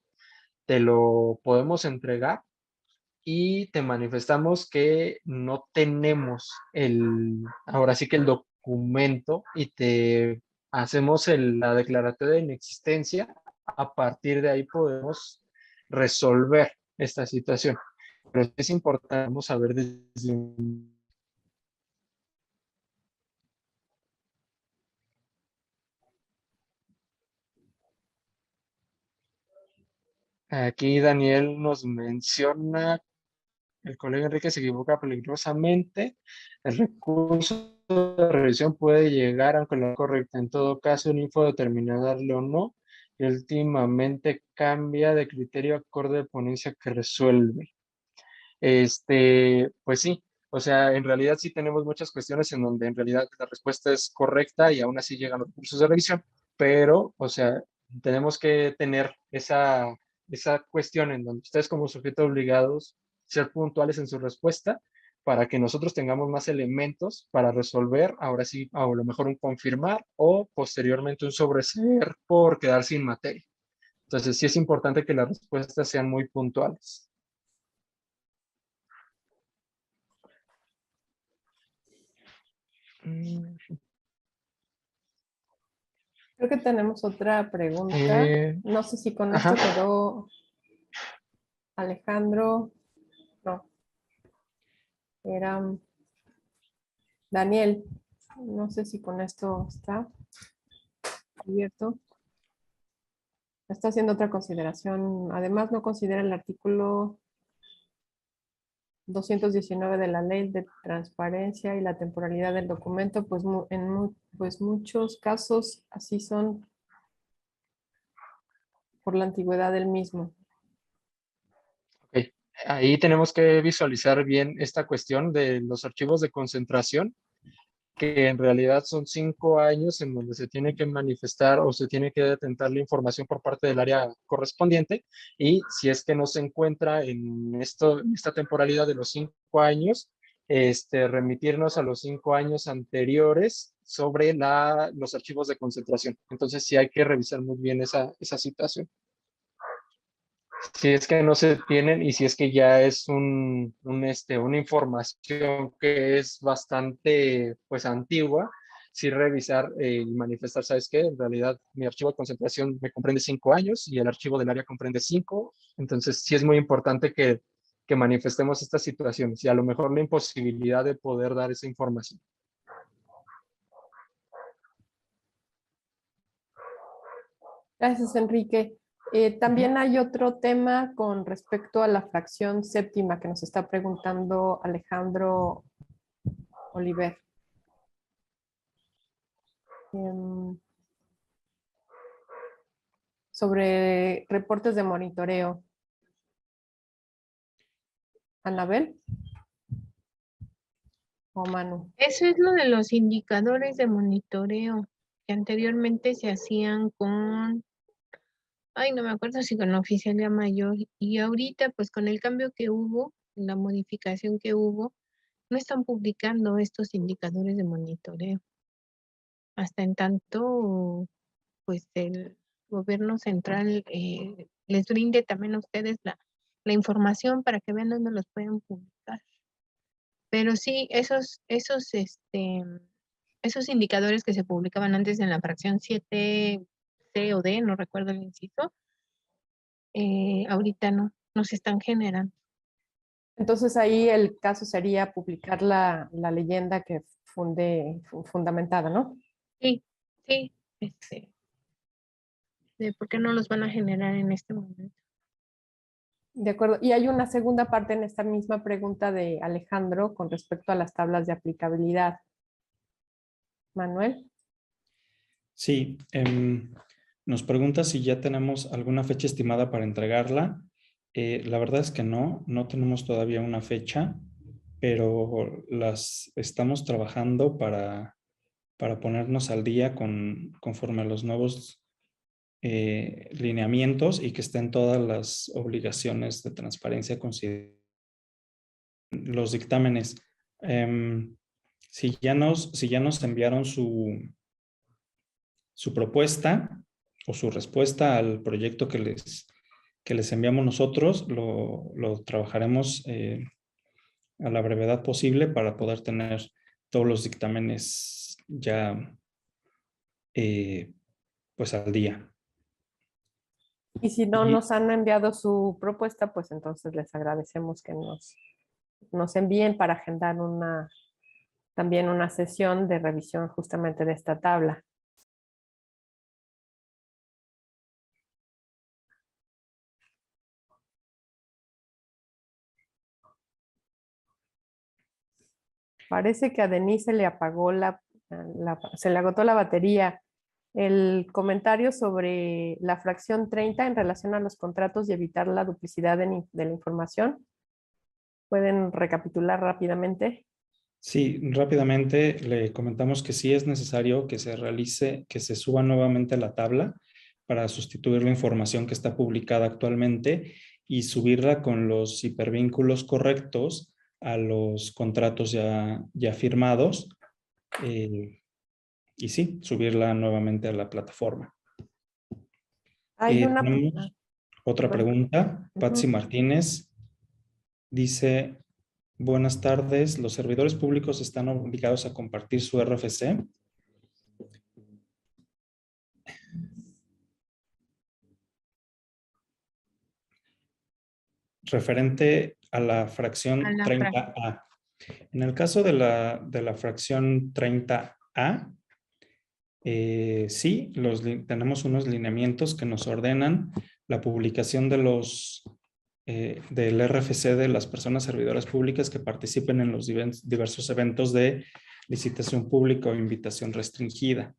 te lo podemos entregar y te manifestamos que no tenemos ahora sí que el documento y te hacemos la declaratoria de inexistencia. A partir de ahí podemos resolver esta situación. Pero es importante saber desde un... Aquí Daniel nos menciona, el colega Enrique se equivoca peligrosamente. El recurso de revisión puede llegar, aunque lo correcto. En todo caso, un info determina darle o no. Y últimamente cambia de criterio acorde de ponencia que resuelve. Pues sí, o sea, en realidad sí tenemos muchas cuestiones en donde en realidad la respuesta es correcta y aún así llegan los recursos de revisión, pero, o sea, tenemos que tener esa cuestión en donde ustedes como sujetos obligados ser puntuales en su respuesta para que nosotros tengamos más elementos para resolver, ahora sí, a lo mejor un confirmar o posteriormente un sobreseer por quedar sin materia. Entonces sí es importante que las respuestas sean muy puntuales. Creo que tenemos otra pregunta. No sé si con esto quedó Alejandro. No. Era Daniel. No sé si con esto está abierto. Está haciendo otra consideración. Además, no considera el artículo 219 de la Ley de Transparencia y la temporalidad del documento, pues pues muchos casos así son por la antigüedad del mismo. Okay. Ahí tenemos que visualizar bien esta cuestión de los archivos de concentración, que en realidad son 5 años en donde se tiene que manifestar o se tiene que detentar la información por parte del área correspondiente, y si es que no se encuentra en esta temporalidad de los 5 años, remitirnos a los 5 años anteriores sobre los archivos de concentración. Entonces sí hay que revisar muy bien esa situación. Si es que no se tienen y si es que ya es una información que es bastante pues antigua, sí revisar y manifestar, ¿sabes qué? En realidad mi archivo de concentración me comprende 5 años y el archivo del área comprende 5. Entonces sí es muy importante que manifestemos estas situaciones y a lo mejor la imposibilidad de poder dar esa información. Gracias, Enrique. También hay otro tema con respecto a la fracción séptima que nos está preguntando Alejandro Oliver. Sobre reportes de monitoreo. ¿Anabel? ¿O Manu? Eso es lo de los indicadores de monitoreo que anteriormente se hacían con, no me acuerdo si con la oficialía mayor, y ahorita pues con el cambio que hubo, la modificación que hubo, no están publicando estos indicadores de monitoreo. Hasta en tanto, pues el gobierno central les brinde también a ustedes la información para que vean dónde los pueden publicar. Pero sí, esos indicadores que se publicaban antes en la fracción 7C o D, no recuerdo el inciso, ahorita no se están generando. Entonces ahí el caso sería publicar la leyenda que fundamentada, ¿no? Sí, de por qué no los van a generar en este momento. De acuerdo. Y hay una segunda parte en esta misma pregunta de Alejandro con respecto a las tablas de aplicabilidad. Manuel. Sí, nos pregunta si ya tenemos alguna fecha estimada para entregarla. La verdad es que no tenemos todavía una fecha, pero las estamos trabajando para ponernos al día conforme a los nuevos lineamientos y que estén todas las obligaciones de transparencia consideradas. Los dictámenes, si ya nos enviaron su propuesta o su respuesta al proyecto que les enviamos nosotros, lo trabajaremos a la brevedad posible para poder tener todos los dictámenes ya pues al día. Y si no nos han enviado su propuesta, pues entonces les agradecemos que nos envíen para agendar también una sesión de revisión justamente de esta tabla. Parece que a Denise se le apagó se le agotó la batería. El comentario sobre la fracción 30 en relación a los contratos y evitar la duplicidad de la información. ¿Pueden recapitular rápidamente? Sí, rápidamente le comentamos que sí es necesario que se suba nuevamente la tabla para sustituir la información que está publicada actualmente y subirla con los hipervínculos correctos a los contratos ya firmados. Y sí, subirla nuevamente a la plataforma. Tenemos otra pregunta. Patsy Martínez dice: buenas tardes, ¿los servidores públicos están obligados a compartir su RFC? Referente a la fracción 30A. En el caso de la fracción 30A, sí, tenemos unos lineamientos que nos ordenan la publicación del RFC de las personas servidoras públicas que participen en los diversos eventos de licitación pública o invitación restringida.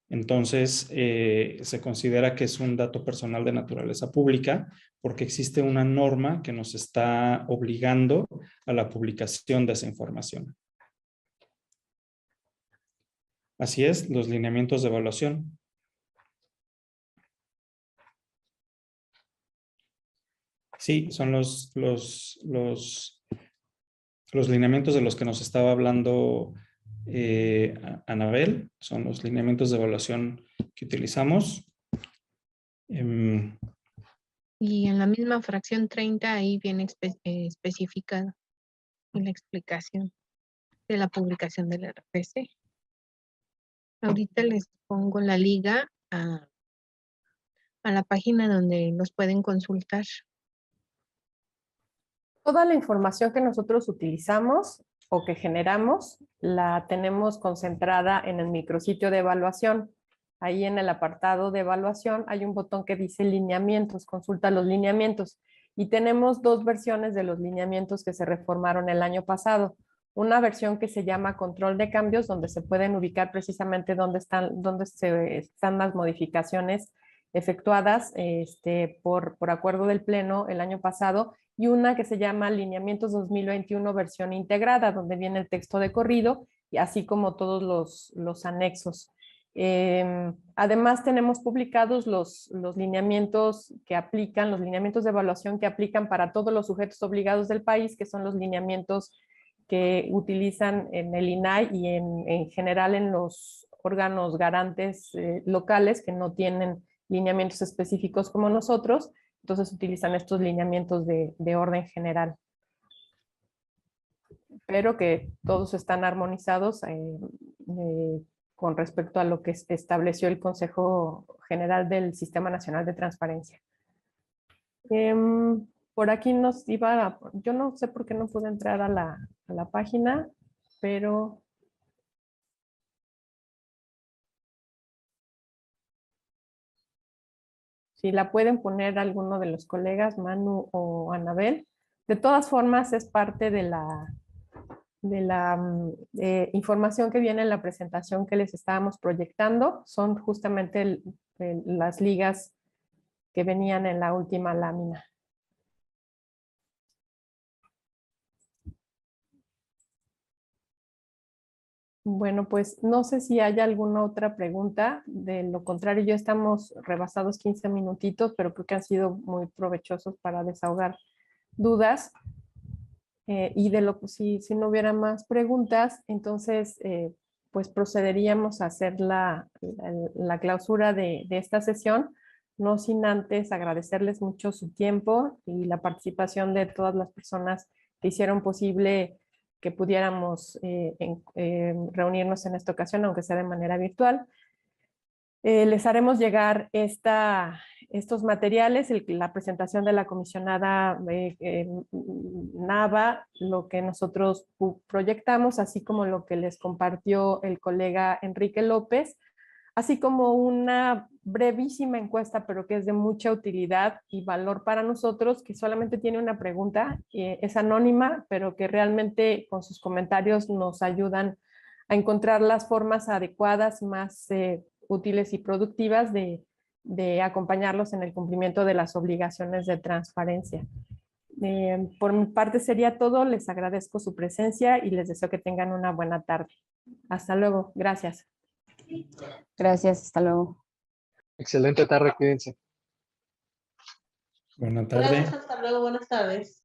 Entonces, se considera que es un dato personal de naturaleza pública porque existe una norma que nos está obligando a la publicación de esa información. Así es, los lineamientos de evaluación. Sí, son los lineamientos de los que nos estaba hablando Anabel. Son los lineamientos de evaluación que utilizamos. Y en la misma fracción 30 ahí viene especificado en la explicación de la publicación del RFC. Ahorita les pongo la liga a la página donde los pueden consultar. Toda la información que nosotros utilizamos o que generamos la tenemos concentrada en el micrositio de evaluación. Ahí en el apartado de evaluación hay un botón que dice lineamientos, consulta los lineamientos. Y tenemos dos versiones de los lineamientos que se reformaron el año pasado. Una versión que se llama control de cambios, donde se pueden ubicar precisamente dónde están las modificaciones efectuadas por acuerdo del Pleno el año pasado, y una que se llama lineamientos 2021 versión integrada, donde viene el texto de corrido, y así como todos los anexos. Además tenemos publicados los lineamientos que aplican, los lineamientos de evaluación que aplican para todos los sujetos obligados del país, que son los lineamientos que utilizan en el INAI y en general en los órganos garantes locales que no tienen lineamientos específicos como nosotros, entonces utilizan estos lineamientos de orden general. Pero que todos están armonizados con respecto a lo que estableció el Consejo General del Sistema Nacional de Transparencia. Por aquí yo no sé por qué no pude entrar a la página, pero si la pueden poner alguno de los colegas, Manu o Anabel. De todas formas, es parte de la información que viene en la presentación que les estábamos proyectando. Son justamente las ligas que venían en la última lámina. Bueno, pues no sé si hay alguna otra pregunta. De lo contrario, ya estamos rebasados 15 minutitos, pero creo que han sido muy provechosos para desahogar dudas. Y si no hubiera más preguntas, entonces pues procederíamos a hacer la clausura de esta sesión, no sin antes agradecerles mucho su tiempo y la participación de todas las personas que hicieron posible que pudiéramos reunirnos en esta ocasión, aunque sea de manera virtual. Les haremos llegar estos materiales, la presentación de la comisionada Nava, lo que nosotros proyectamos, así como lo que les compartió el colega Enrique López, así como una brevísima encuesta, pero que es de mucha utilidad y valor para nosotros, que solamente tiene una pregunta, es anónima, pero que realmente con sus comentarios nos ayudan a encontrar las formas adecuadas, más útiles y productivas de acompañarlos en el cumplimiento de las obligaciones de transparencia. Por mi parte sería todo. Les agradezco su presencia y les deseo que tengan una buena tarde. Hasta luego. Gracias. Gracias. Hasta luego. Excelente tarde, cuídense. Buena tarde. Gracias, hasta luego, buenas tardes.